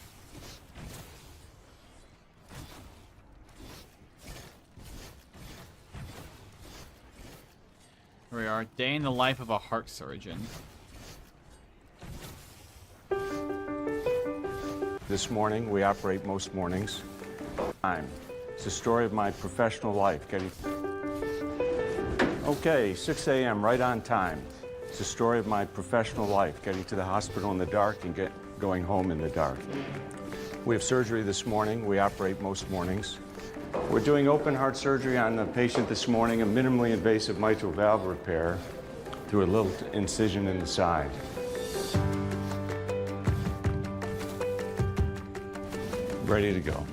Here we are, day in the life of a heart surgeon. This morning, we operate most mornings. It's the story of my professional life. Okay, 6 a.m., right on time. It's the story of my professional life, getting to the hospital in the dark and going home in the dark. We have surgery this morning. We operate most mornings. We're doing open heart surgery on a patient this morning, a minimally invasive mitral valve repair through a little incision in the side. Ready to go.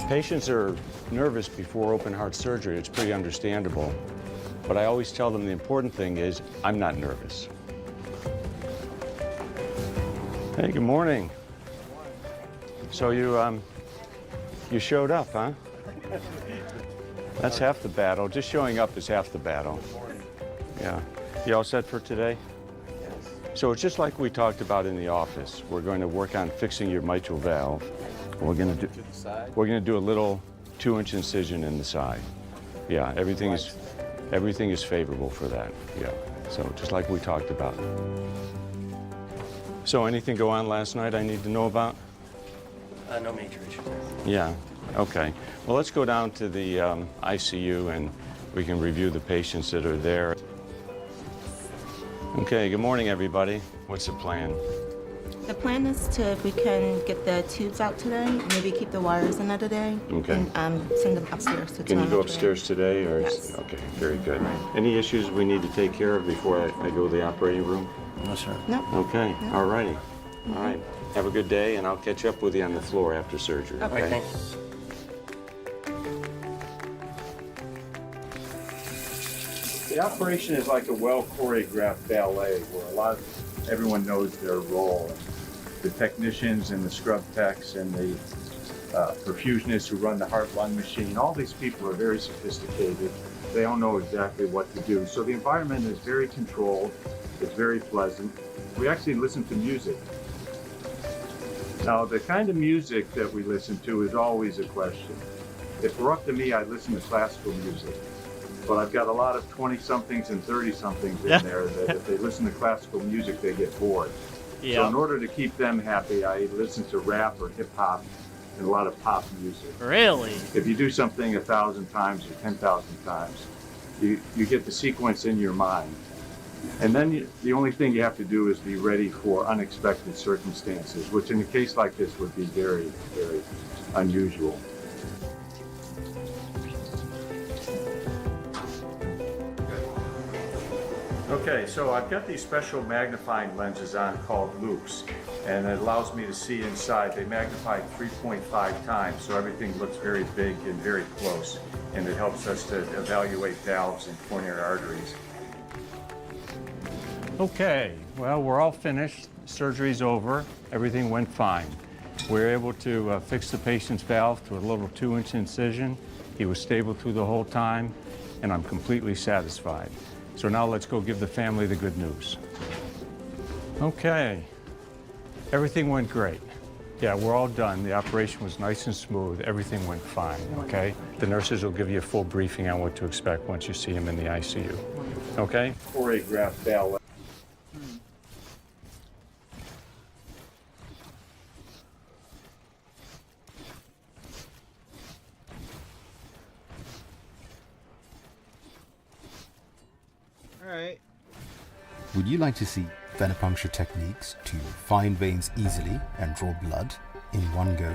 Patients are nervous before open heart surgery. It's pretty understandable. But I always tell them the important thing is I'm not nervous. Hey, good morning. So you showed up, huh? That's half the battle. Just showing up is half the battle. Yeah. You all set for today? Yes. So it's just like we talked about in the office. We're going to work on fixing your mitral valve. We're going to do a little 2-inch incision in the side. Yeah, everything is favorable for that. Yeah. So just like we talked about. So anything go on last night I need to know about? No major issues. Yeah, okay. Well, let's go down to the ICU and we can review the patients that are there. Okay, good morning, everybody. What's the plan? The plan is to, if we can get the tubes out today, maybe keep the wires another day. Okay. And send them upstairs to Can you go telemetry. upstairs today? Or Yes. Okay, very good. Any issues we need to take care of before I go to the operating room? No, sir. No. Okay, all righty. All right. Have a good day, and I'll catch up with you on the floor after surgery. All right, thanks. The operation is like a well-choreographed ballet where everyone knows their role. The technicians and the scrub techs and the perfusionists who run the heart-lung machine, all these people are very sophisticated. They all know exactly what to do. So the environment is very controlled. It's very pleasant. We actually listen to music. Now, the kind of music that we listen to is always a question. If it were up to me, I'd listen to classical music. But I've got a lot of 20-somethings and 30-somethings in there that if they listen to classical music, they get bored. Yeah. So in order to keep them happy, I listen to rap or hip-hop and a lot of pop music. Really? If you do something 1,000 times or 10,000 times, you get the sequence in your mind. And then the only thing you have to do is be ready for unexpected circumstances, which in a case like this would be very, very unusual. Okay, so I've got these special magnifying lenses on called loupes, and it allows me to see inside. They magnify 3.5 times, so everything looks very big and very close, and it helps us to evaluate valves and coronary arteries. Okay, well, we're all finished. Surgery's over. Everything went fine. We were able to fix the patient's valve to a little 2-inch incision. He was stable through the whole time, and I'm completely satisfied. So now let's go give the family the good news. Okay, everything went great. Yeah, we're all done. The operation was nice and smooth. Everything went fine, okay? The nurses will give you a full briefing on what to expect once you see him in the ICU, okay? Choreographed ballet. All right. Would you like to see venipuncture techniques to find veins easily and draw blood in one go?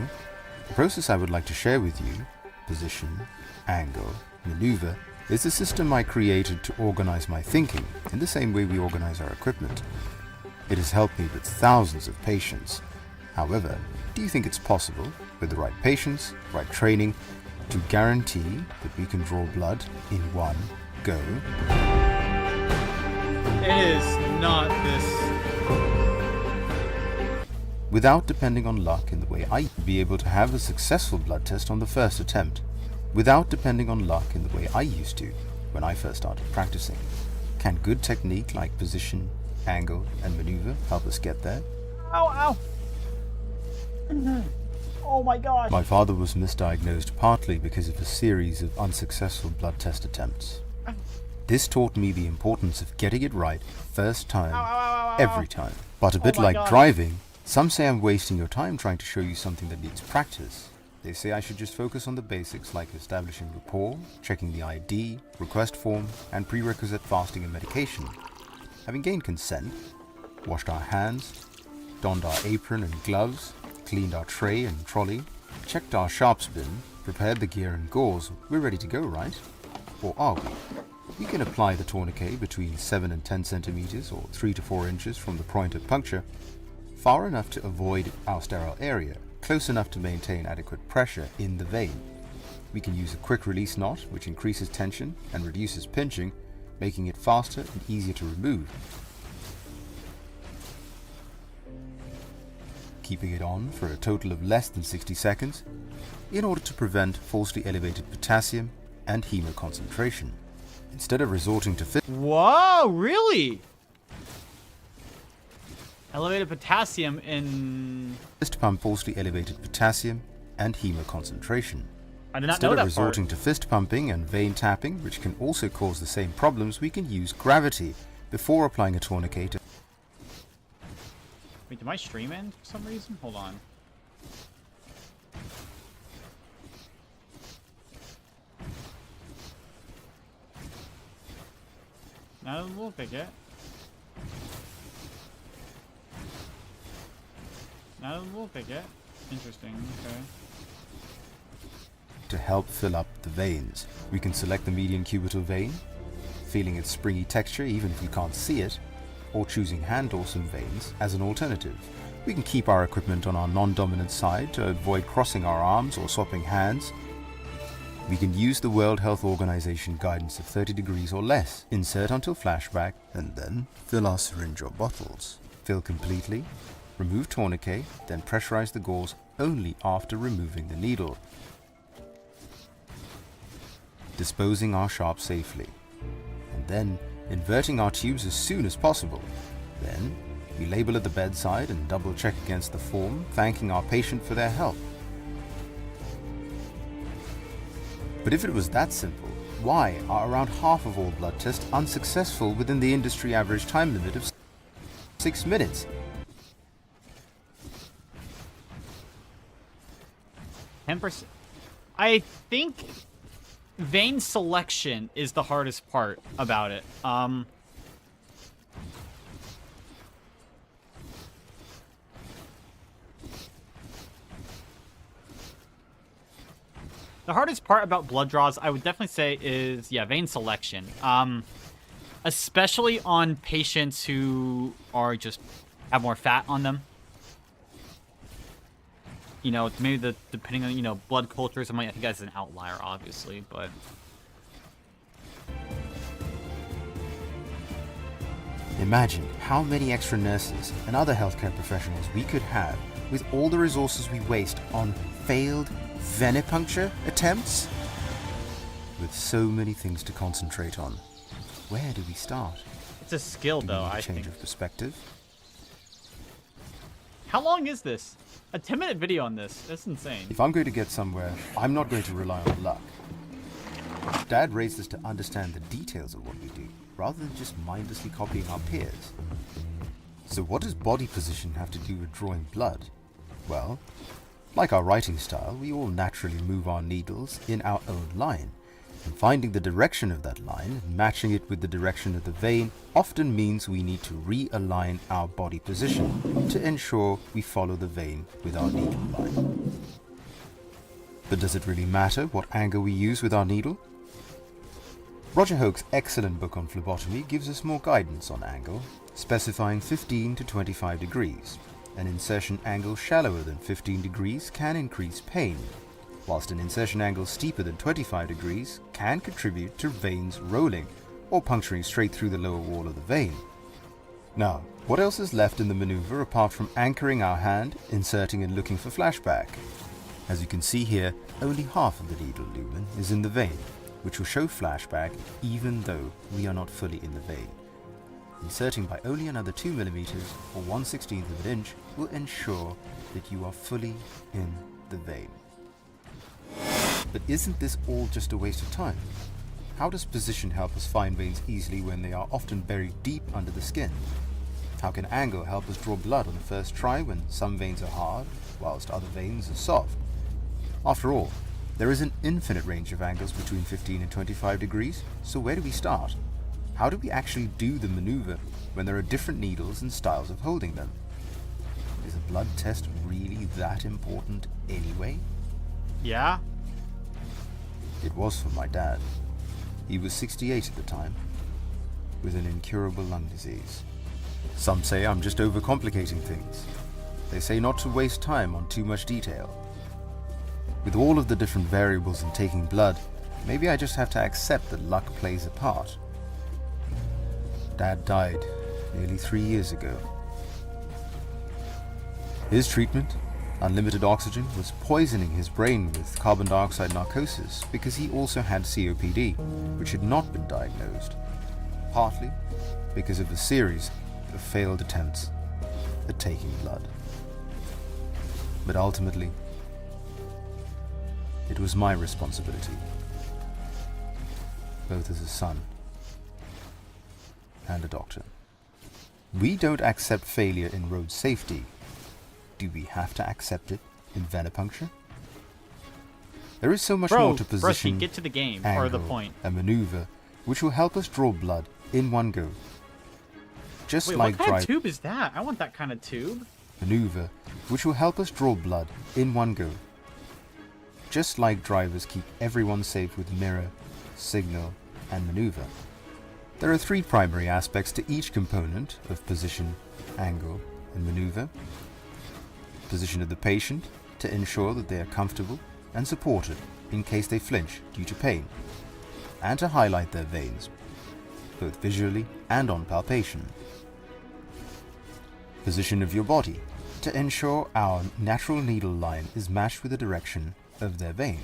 The process I would like to share with you, position, angle, maneuver, is the system I created to organize my thinking in the same way we organize our equipment. It has helped me with thousands of patients. However, do you think it's possible, with the right patients, right training, to guarantee that we can draw blood in one go? It is not this. Without depending on luck in the way I be able to have a successful blood test on the first attempt, without depending on luck in the way I used to when I first started practicing. Can good technique like position, angle, and maneuver help us get there? Ow, ow. Oh my gosh. My father was misdiagnosed partly because of a series of unsuccessful blood test attempts. This taught me the importance of getting it right first time, every time. But a bit my like God. driving, some say I'm wasting your time trying to show you something that needs practice. They say I should just focus on the basics like establishing rapport, checking the ID, request form, and prerequisite fasting and medication. Having gained consent, washed our hands, donned our apron and gloves, cleaned our tray and trolley, checked our sharps bin, prepared the gear and gauze, we're ready to go, right? Or are we? We can apply the tourniquet between 7 and 10 centimeters or 3 to 4 inches from the point of puncture, far enough to avoid our sterile area, close enough to maintain adequate pressure in the vein. We can use a quick release knot, which increases tension and reduces pinching, making it faster and easier to remove. Keeping it on for a total of less than 60 seconds in order to prevent falsely elevated potassium and hemoconcentration. Instead of resorting to Whoa, really? Elevated potassium in... fist pump falsely elevated potassium and hemoconcentration. I did not Instead know of that resorting part. to fist pumping and vein tapping, which can also cause the same problems, we can use gravity before applying a tourniquet. Wait, did my stream end for some reason? Hold on. Not a little bit yet. Not a little bit yet. Interesting. Okay. To help fill up the veins, we can select the median cubital vein, feeling its springy texture even if we can't see it, or choosing hand dorsum veins as an alternative. We can keep our equipment on our non-dominant side to avoid crossing our arms or swapping hands. We can use the World Health Organization guidance of 30 degrees or less, insert until flashback, and then fill our syringe or bottles. Fill completely, remove tourniquet, then pressurize the gauze only after removing the needle. Disposing our sharp safely, and then inverting our tubes as soon as possible. Then we label at the bedside and double check against the form, thanking our patient for their help. But if it was that simple, why are around half of all blood tests unsuccessful within the industry average time limit of 6 minutes? 10%. I think vein selection is the hardest part about it. The hardest part about blood draws, I would definitely say, is, yeah, vein selection. Especially on patients who are just have more fat on them. You know, maybe depending on, you know, blood cultures, I think that's an outlier, obviously, but... Imagine how many extra nurses and other healthcare professionals we could have with all the resources we waste on failed venipuncture attempts? With so many things to concentrate on, where do we start? It's a skill, Do we though, need a I change think. of perspective? How long is this? A 10-minute video on this. That's insane. If I'm going to get somewhere, I'm not going to rely on luck. Dad raised us to understand the details of what we do, rather than just mindlessly copying our peers. So what does body position have to do with drawing blood? Well, like our writing style, we all naturally move our needles in our own line, and finding the direction of that line and matching it with the direction of the vein often means we need to realign our body position to ensure we follow the vein with our needle line. But does it really matter what angle we use with our needle? Roger Hoke's excellent book on phlebotomy gives us more guidance on angle, specifying 15 to 25 degrees. An insertion angle shallower than 15 degrees can increase pain, whilst an insertion angle steeper than 25 degrees can contribute to veins rolling or puncturing straight through the lower wall of the vein. Now, what else is left in the maneuver apart from anchoring our hand, inserting and looking for flashback? As you can see here, only half of the needle lumen is in the vein, which will show flashback even though we are not fully in the vein. Inserting by only another 2 millimeters or 1/16 of an inch will ensure that you are fully in the vein. But isn't this all just a waste of time? How does position help us find veins easily when they are often buried deep under the skin? How can angle help us draw blood on the first try when some veins are hard, whilst other veins are soft? After all, there is an infinite range of angles between 15 and 25 degrees, so where do we start? How do we actually do the maneuver when there are different needles and styles of holding them? Is a blood test really that important anyway? Yeah? It was for my dad. He was 68 at the time, with an incurable lung disease. Some say I'm just overcomplicating things. They say not to waste time on too much detail. With all of the different variables in taking blood, maybe I just have to accept that luck plays a part. Dad died nearly 3 years ago. His treatment, unlimited oxygen, was poisoning his brain with carbon dioxide narcosis because he also had COPD, which had not been diagnosed, partly because of a series of failed attempts at taking blood. But ultimately, it was my responsibility, both as a son and a doctor. We don't accept failure in road safety. Do we have to accept it in venipuncture? There is so much more to position, get to the game, angle, or the point. and maneuver, which will help us draw blood in one go. Just Wait, like what kind dry of tube is that? I want that kind of tube. maneuver, which will help us draw blood in one go. Just like drivers keep everyone safe with mirror, signal, and maneuver. There are three primary aspects to each component of position, angle, and maneuver. Position of the patient, to ensure that they are comfortable and supported in case they flinch due to pain, and to highlight their veins, both visually and on palpation. Position of your body, to ensure our natural needle line is matched with the direction of their vein.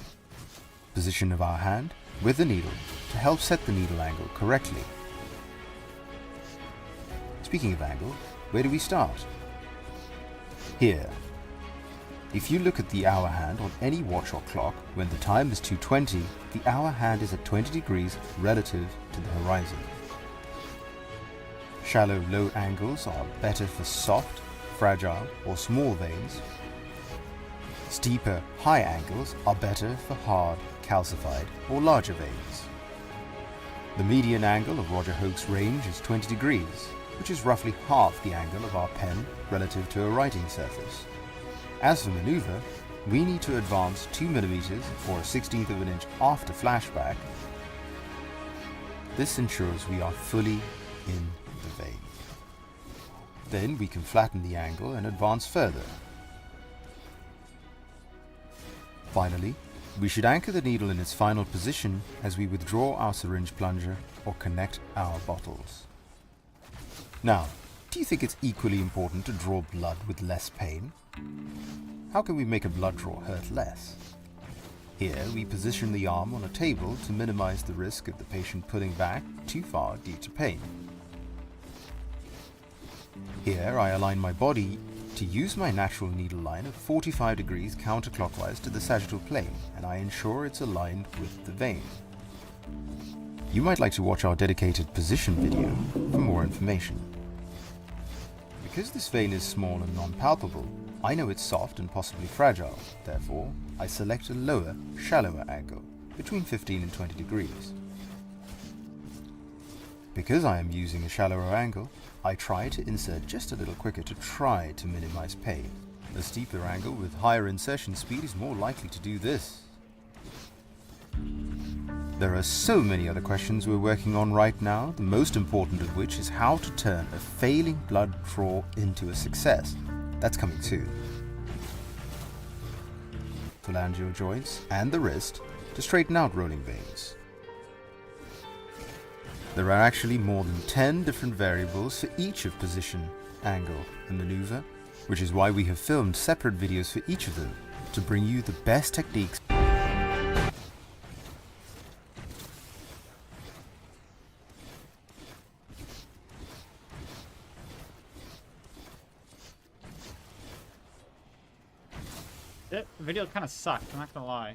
Position of our hand with the needle, to help set the needle angle correctly. Speaking of angle, where do we start? Here. If you look at the hour hand on any watch or clock, when the time is 2:20, the hour hand is at 20 degrees relative to the horizon. Shallow low angles are better for soft, fragile, or small veins. Steeper high angles are better for hard, calcified, or larger veins. The median angle of Roger Hoch's range is 20 degrees, which is roughly half the angle of our pen relative to a writing surface. As for maneuver, we need to advance 2 mm or a 1/16 of an inch after flashback. This ensures we are fully in the vein. Then we can flatten the angle and advance further. Finally, we should anchor the needle in its final position as we withdraw our syringe plunger or connect our bottles. Now, do you think it's equally important to draw blood with less pain? How can we make a blood draw hurt less? Here, we position the arm on a table to minimize the risk of the patient pulling back too far due to pain. Here, I align my body to use my natural needle line of 45 degrees counterclockwise to the sagittal plane, and I ensure it's aligned with the vein. You might like to watch our dedicated position video for more information. Because this vein is small and non-palpable, I know it's soft and possibly fragile. Therefore, I select a lower, shallower angle, between 15 and 20 degrees. Because I am using a shallower angle, I try to insert just a little quicker to try to minimize pain. A steeper angle with higher insertion speed is more likely to do this. There are so many other questions we're working on right now, the most important of which is how to turn a failing blood draw into a success. That's coming soon. Phalangeal joints and the wrist to straighten out rolling veins. There are actually more than 10 different variables for each of position, angle, and maneuver, which is why we have filmed separate videos for each of them to bring you the best techniques. The video kind of sucked, I'm not gonna lie.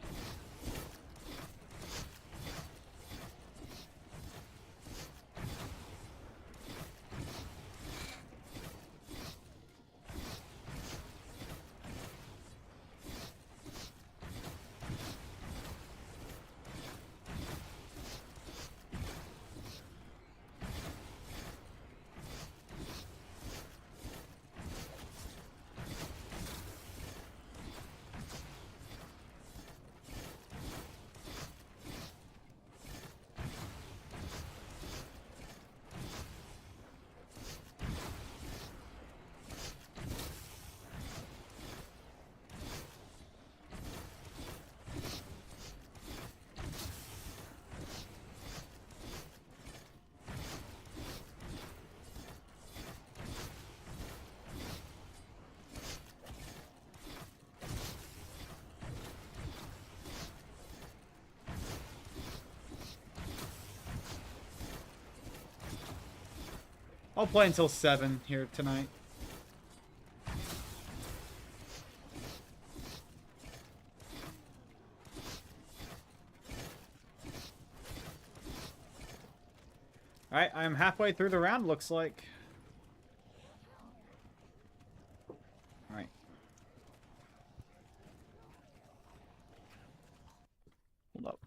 I'll play until 7 here tonight. Alright, I'm halfway through the round, looks like. Alright. Hold up.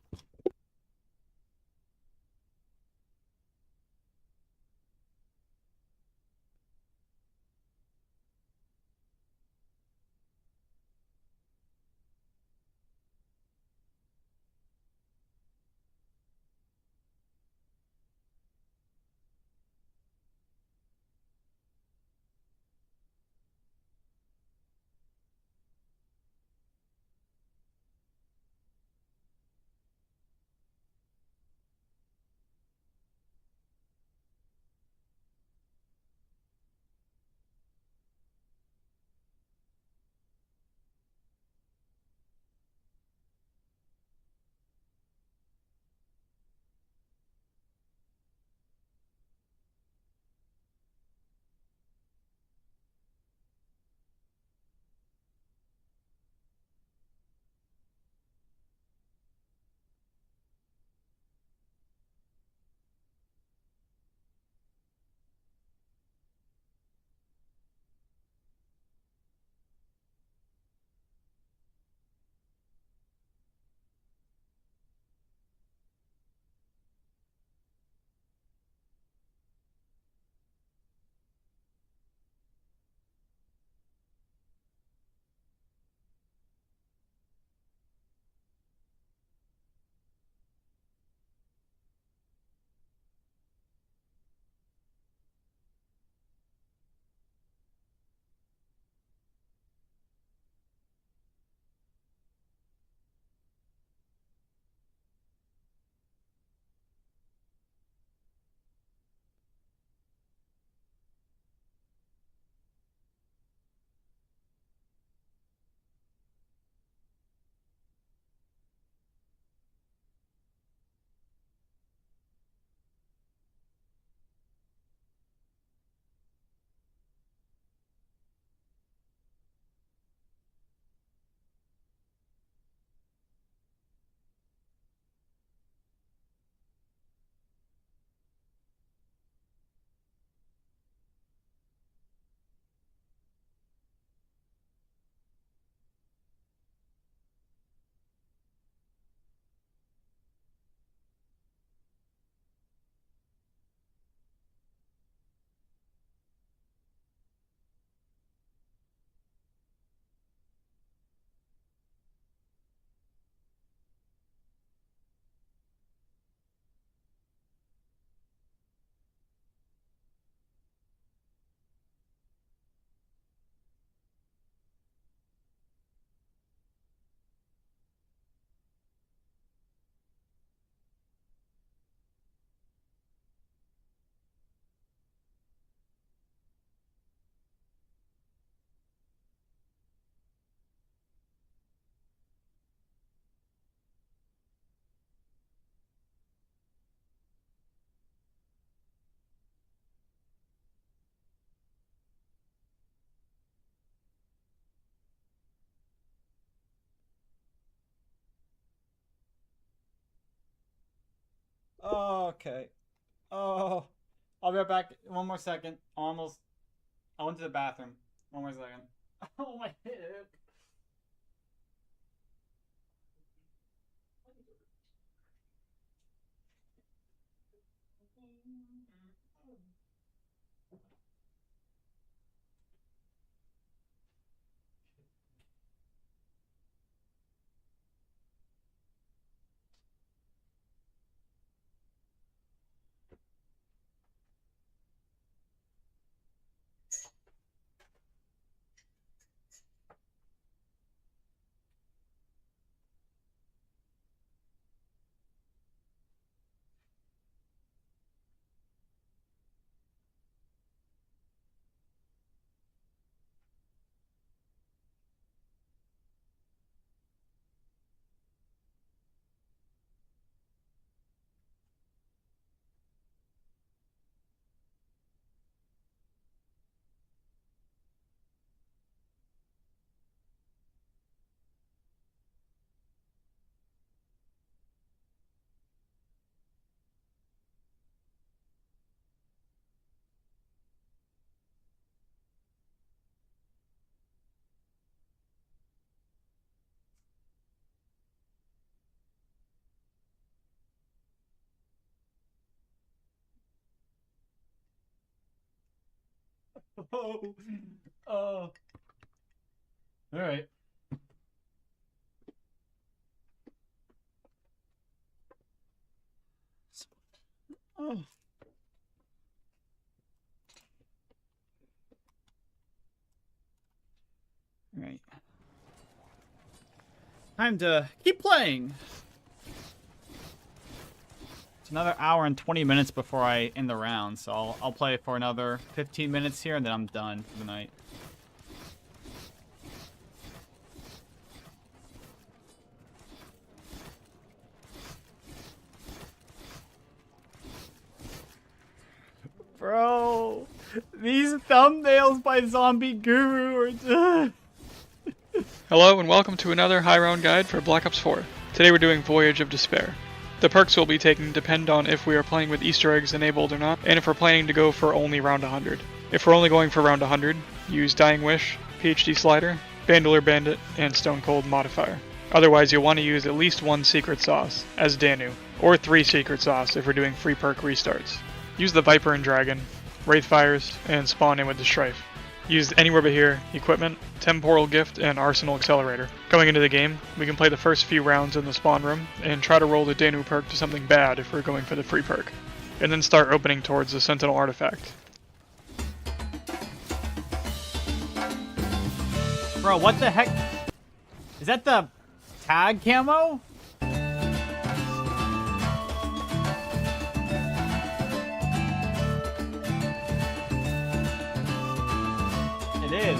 Okay. Oh, I'll be right back. One more second. Almost. I went to the bathroom. One more second. Oh my hip. Oh. Oh. All right. Oh. All right. Time to keep playing. It's another hour and 20 minutes before I end the round, so I'll play for another 15 minutes here, and then I'm done for the night. Bro, these thumbnails by Zombie Guru are... Hello and welcome to another high round guide for Black Ops 4. Today we're doing Voyage of Despair. The perks we'll be taking depend on if we are playing with Easter eggs enabled or not, and if we're planning to go for only round 100. If we're only going for round 100, use Dying Wish, PhD Slider, Bandolier Bandit, and Stone Cold Modifier. Otherwise you'll want to use at least one secret sauce, as Danu, or 3 secret sauce if we're doing free perk restarts. Use the Viper and Dragon, Wraithfires, and spawn in with the Strife. Use Anywhere But Here, Equipment, Temporal Gift, and Arsenal Accelerator. Going into the game, we can play the first few rounds in the spawn room, and try to roll the Danu perk to something bad if we're going for the free perk, and then start opening towards the Sentinel Artifact. Bro, what the heck? Is that the tag camo? It is.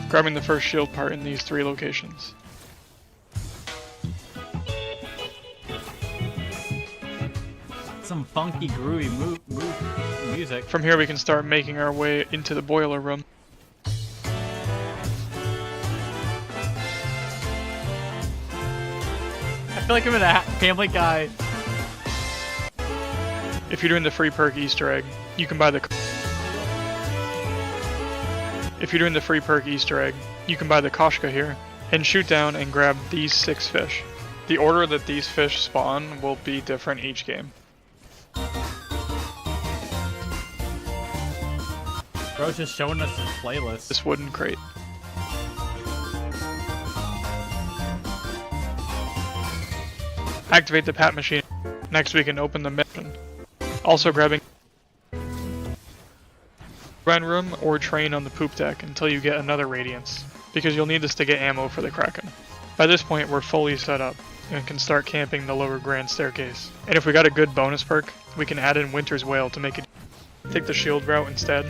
Grabbing the first shield part in these 3 locations. Some funky, groovy music. From here we can start making our way into the boiler room. I feel like I'm in a Family Guy. If you're doing the free perk Easter egg, you can buy the Koshka here, and shoot down and grab these 6 fish. The order that these fish spawn will be different each game. Bro's just showing us his playlist. This wooden crate. Activate the pat machine. Next we can open the mission. Also grabbing run room or train on the poop deck until you get another Radiance, because you'll need this to get ammo for the Kraken. By this point we're fully set up and can start camping the lower grand staircase. And if we got a good bonus perk, we can add in Winter's Wail to make it. Take the shield route instead.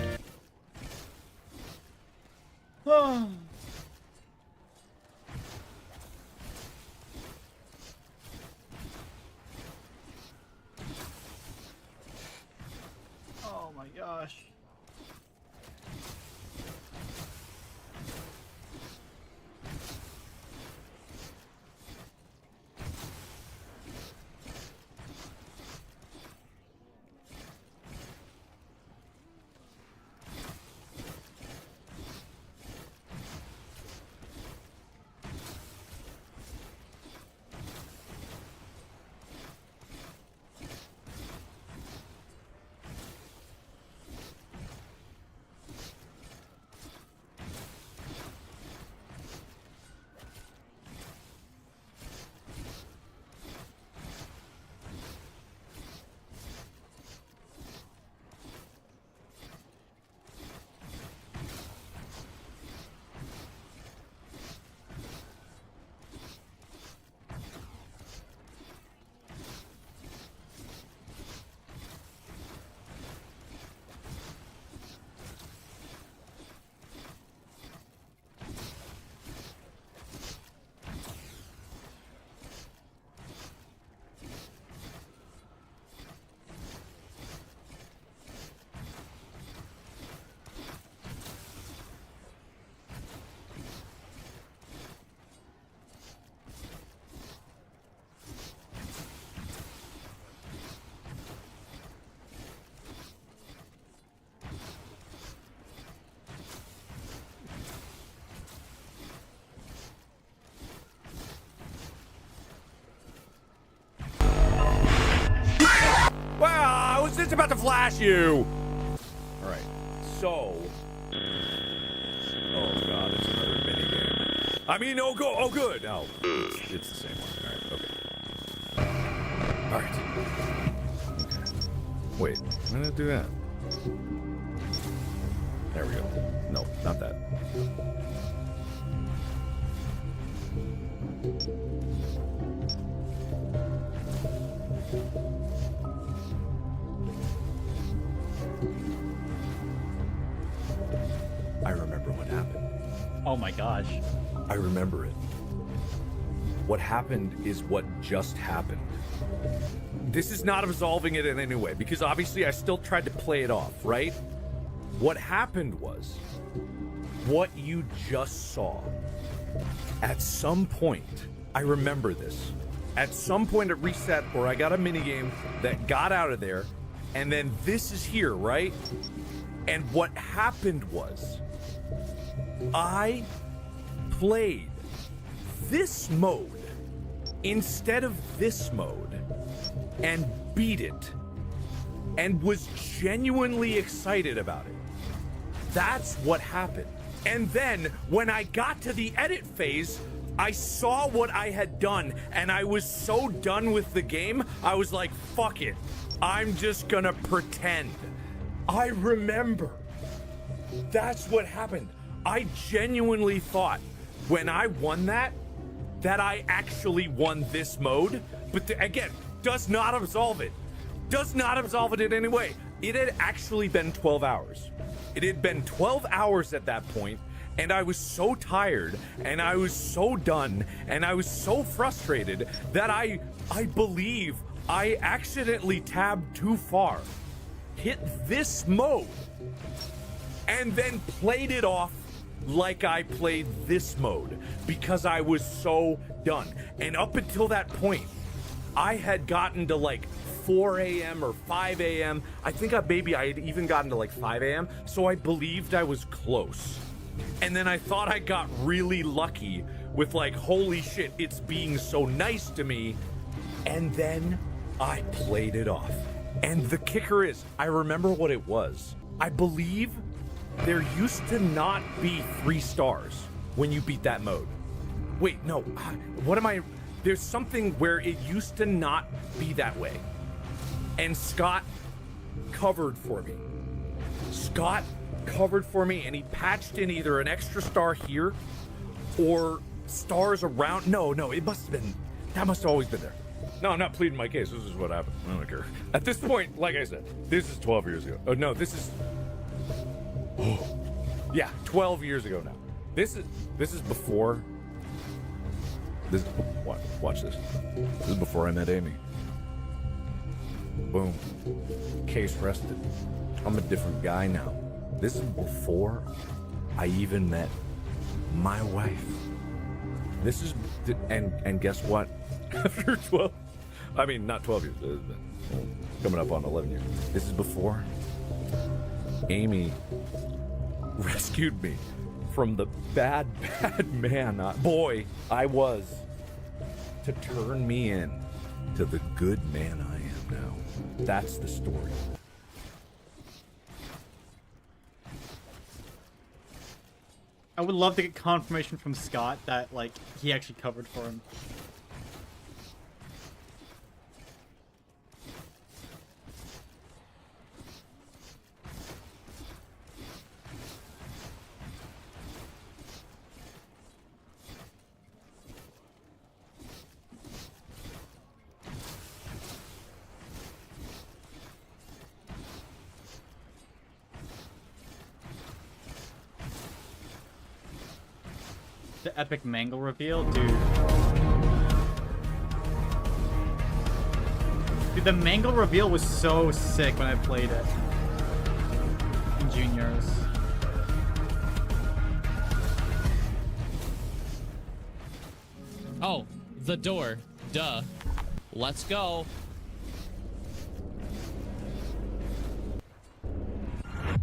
gosh. Wow, I was just about to flash you. All right, so. Oh god, it's another minigame. I mean, oh go, oh good. No, it's the same one. All right, okay. All right. Okay. Wait, I'm gonna do that. There we go. No, not that. I remember what happened. Oh my gosh. I remember it. What happened is what just happened. This is not absolving it in any way, because obviously I still tried to play it off, right? What happened was what you just saw. At some point, I remember this. At some point it reset where I got a minigame that got out of there, and then this is here, right? And what happened was I played this mode instead of this mode and beat it and was genuinely excited about it. That's what happened. And then when I got to the edit phase, I saw what I had done and I was so done with the game, I was like, fuck it. I'm just gonna pretend. I remember. That's what happened. I genuinely thought when I won that I actually won this mode. But again, does not absolve it. Does not absolve it in any way. It had actually been 12 hours. It had been 12 hours at that point, and I was so tired, and I was so done, and I was so frustrated that I believe I accidentally tabbed too far, hit this mode, and then played it off like I played this mode because I was so done. And up until that point, I had gotten to like 4 a.m. or 5 a.m. I think maybe I had even gotten to like 5 a.m. So I believed I was close. And then I thought I got really lucky with like, holy shit, it's being so nice to me. And then I played it off. And the kicker is, I remember what it was. I believe there used to not be 3 stars when you beat that mode. Wait, no, what am I? There's something where it used to not be that way. And Scott covered for me. Scott covered for me and he patched in either an extra star here or stars around. No, it must have been, that must have always been there. No, I'm not pleading my case. This is what happened. I don't care. At this point, like I said, this is 12 years ago. Oh, no, this is... Oh, yeah, 12 years ago now. This is before... This, watch this. This is before I met Amy. Boom. Case rested. I'm a different guy now. This is before I even met my wife. This is, and guess what? After 12, I mean, not 12 years, coming up on 11 years. This is before Amy rescued me from the bad man, boy I was, to turn me in to the good man I am now. That's the story. I would love to get confirmation from Scott that, like, he actually covered for him. The epic mangle reveal, dude. Dude, the mangle reveal was so sick when I played it in juniors. Oh, the door. Duh. Let's go.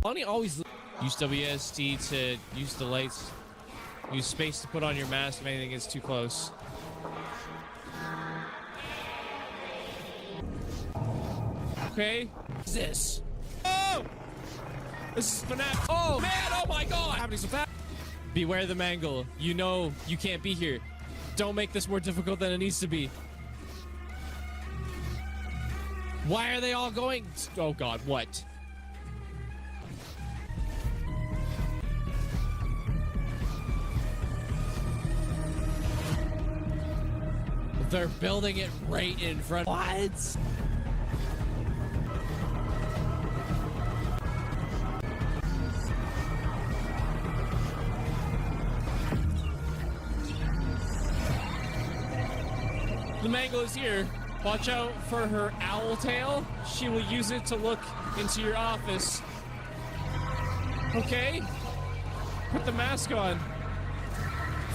Bonnie always use WSD to use the lights. Use space to put on your mask if anything gets too close. Okay. What's this? Oh! This is FNAF. Oh, man! Oh, my God! Happening so fast. Beware the mangle. You know you can't be here. Don't make this more difficult than it needs to be. Why are they all going? Oh, God, what? They're building it right in front. What? The mango is here. Watch out for her owl tail. She will use it to look into your office. Okay? Put the mask on.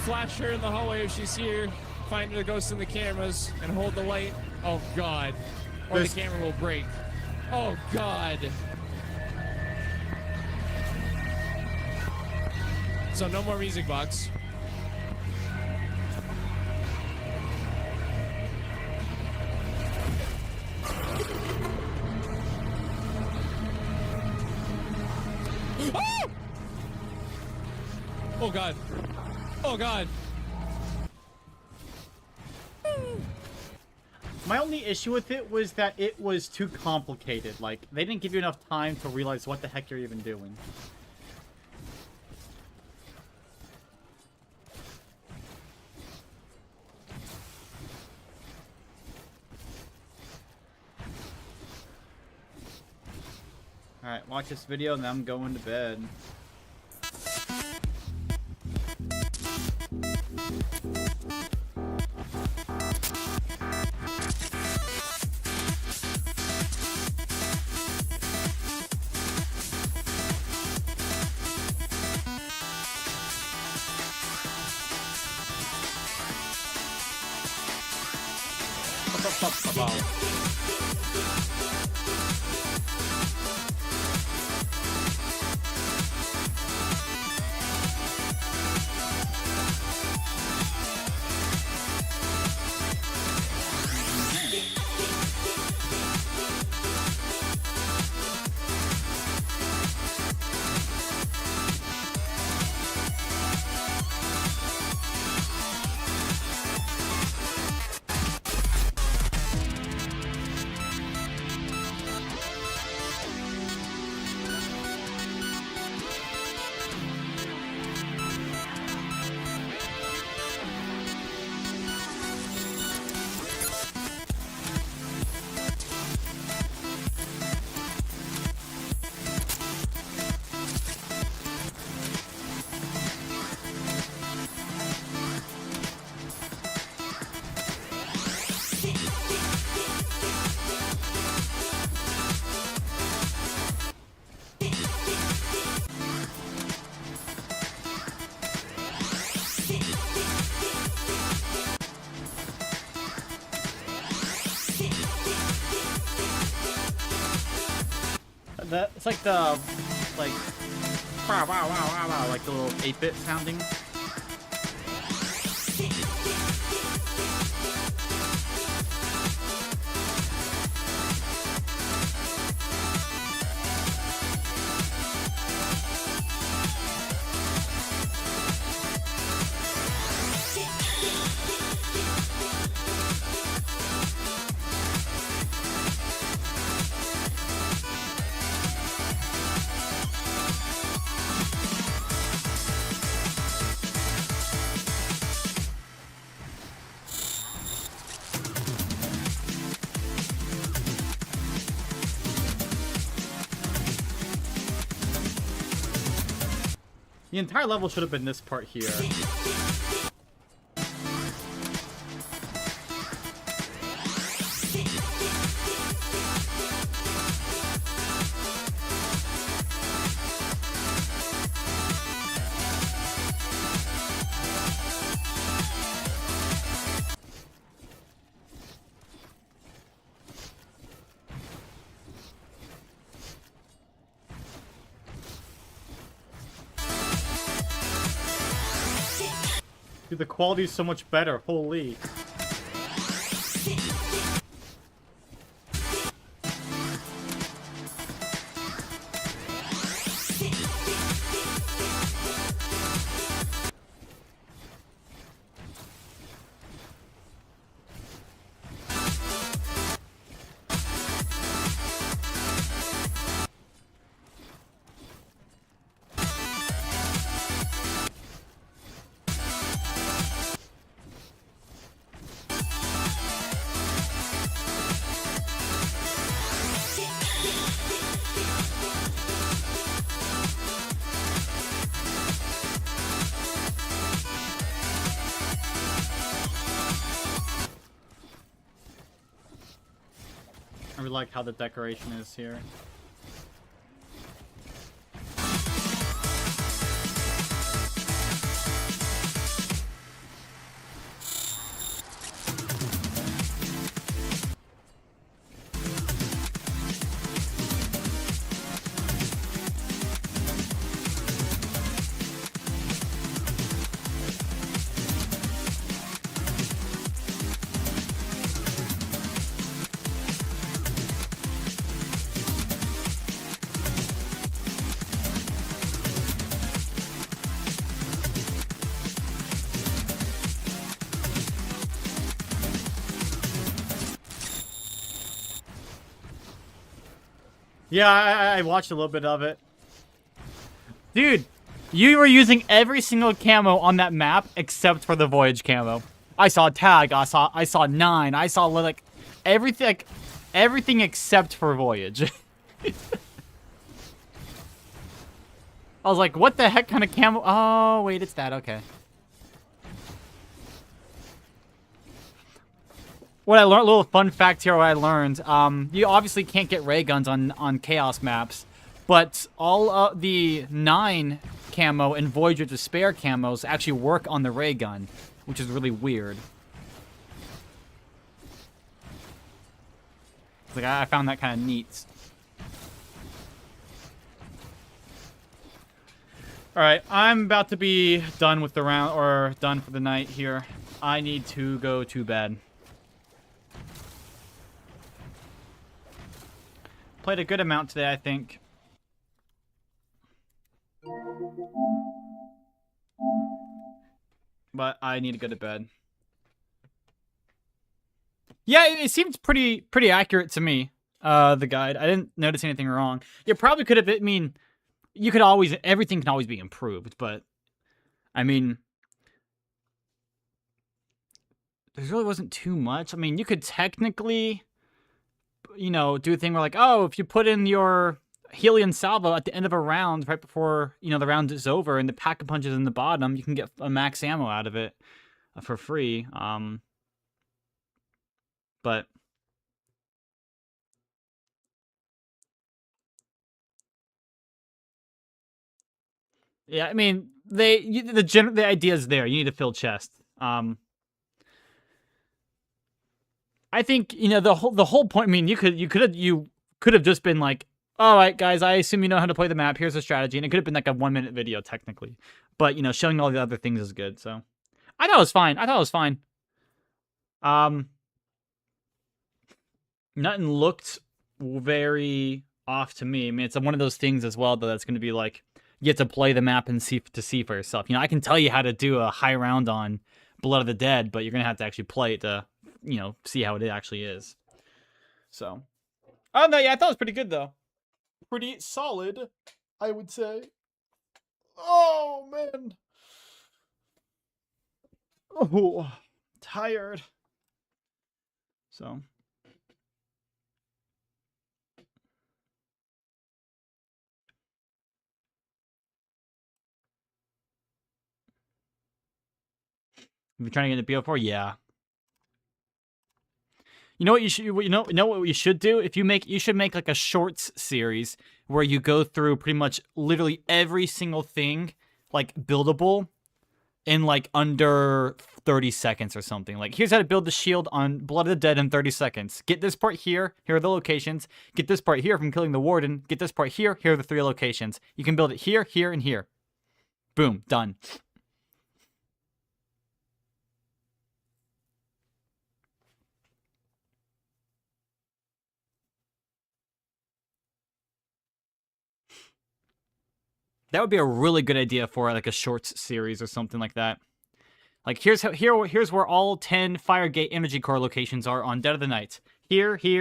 Flash her in the hallway if she's here. Find the ghost in the cameras and hold the light. Oh God. Or the camera will break. Oh God. So no more music box. Ah! Oh God. Oh God. My only issue with it was that it was too complicated. Like, they didn't give you enough time to realize what the heck you're even doing. Alright, watch this video and then I'm going to bed. it's like the like wow wow wow wow wow, like the little 8-bit sounding. The entire level should have been this part here. Dude, the quality is so much better. Holy. I really like how the decoration is here. Yeah, I watched a little bit of it. Dude, you were using every single camo on that map except for the Voyage camo. I saw Tag, I saw 9, I saw like everything except for Voyage. I was like, what the heck kind of camo? Oh, wait, it's that. Okay. What I learned, little fun fact here, what I learned, you obviously can't get ray guns on Chaos maps, but all of the 9 camo and Voyager Despair camos actually work on the ray gun, which is really weird. Like, I found that kind of neat. Alright, I'm about to be done with the round, or done for the night here. I need to go to bed. Played a good amount today, I think. But I need to go to bed. Yeah, it seemed pretty accurate to me, the guide. I didn't notice anything wrong. You probably could have, I mean, you could always, everything can always be improved, but, I mean, there really wasn't too much. I mean, you could technically, you know, do a thing where like, oh, if you put in your Helion salvo at the end of a round, right before, you know, the round is over and the pack-a-punch is in the bottom, you can get a max ammo out of it for free. But yeah, I mean, the idea is there. You need to fill chest. I think, you know, the whole point. I mean, you could have just been like, All right, guys, I assume you know how to play the map. Here's the strategy. And it could have been like a 1-minute video, technically. But, you know, showing all the other things is good, so. I thought it was fine. I thought it was fine. Nothing looked very off to me. I mean, it's one of those things as well, though, that's going to be like, you have to play the map and see for yourself. You know, I can tell you how to do a high round on Blood of the Dead, but you're going to have to actually play it to, you know, see how it actually is. So, oh, no, yeah, I thought it was pretty good, though. Pretty solid, I would say. Oh, man. Oh, tired. So. If you're trying to get into BO4, yeah. You know what you should what you should do? You should make like a shorts series where you go through pretty much literally every single thing like buildable in like under 30 seconds or something. Like, here's how to build the shield on Blood of the Dead in 30 seconds. Get this part here. Here are the locations. Get this part here from killing the warden. Get this part here. Here are the 3 locations. You can build it here, here, and here. Boom, done. That would be a really good idea for like a shorts series or something like that. Like, here's where all 10 Firegate energy core locations are on Dead of the Night. Here. You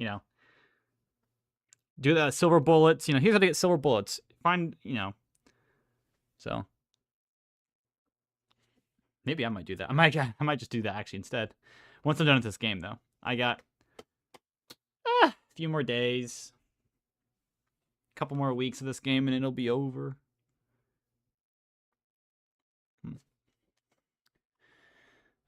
know. Do the silver bullets. You know, here's how to get silver bullets. Find, you know. So. Maybe I might do that. I might just do that actually instead. Once I'm done with this game, though. I got a few more days. Couple more weeks of this game and it'll be over.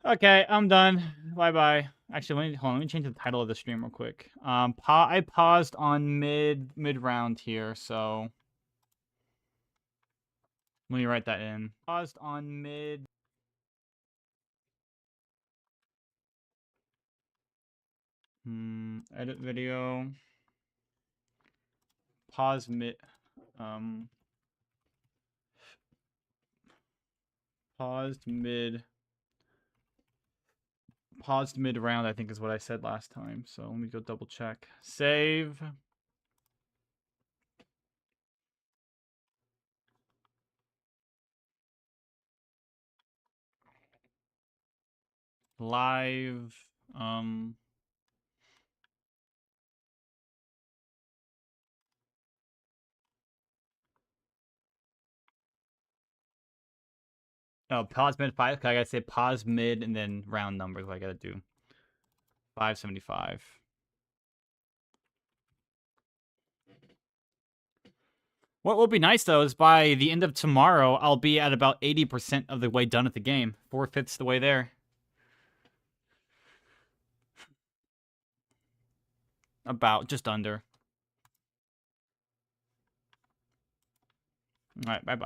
Okay, I'm done. Bye-bye. Actually, hold on. Let me change the title of the stream real quick. I paused on mid-round here, so let me write that in. Paused on mid. Edit video. Pause mid. Paused mid round, I think is what I said last time. So let me go double check. Save. Live. Oh, pause mid 5. I gotta say pause mid and then round numbers. What I gotta do. 575. What will be nice though is by the end of tomorrow, I'll be at about 80% of the way done with the game. 4/5 the way there. About just under. All right, bye bye.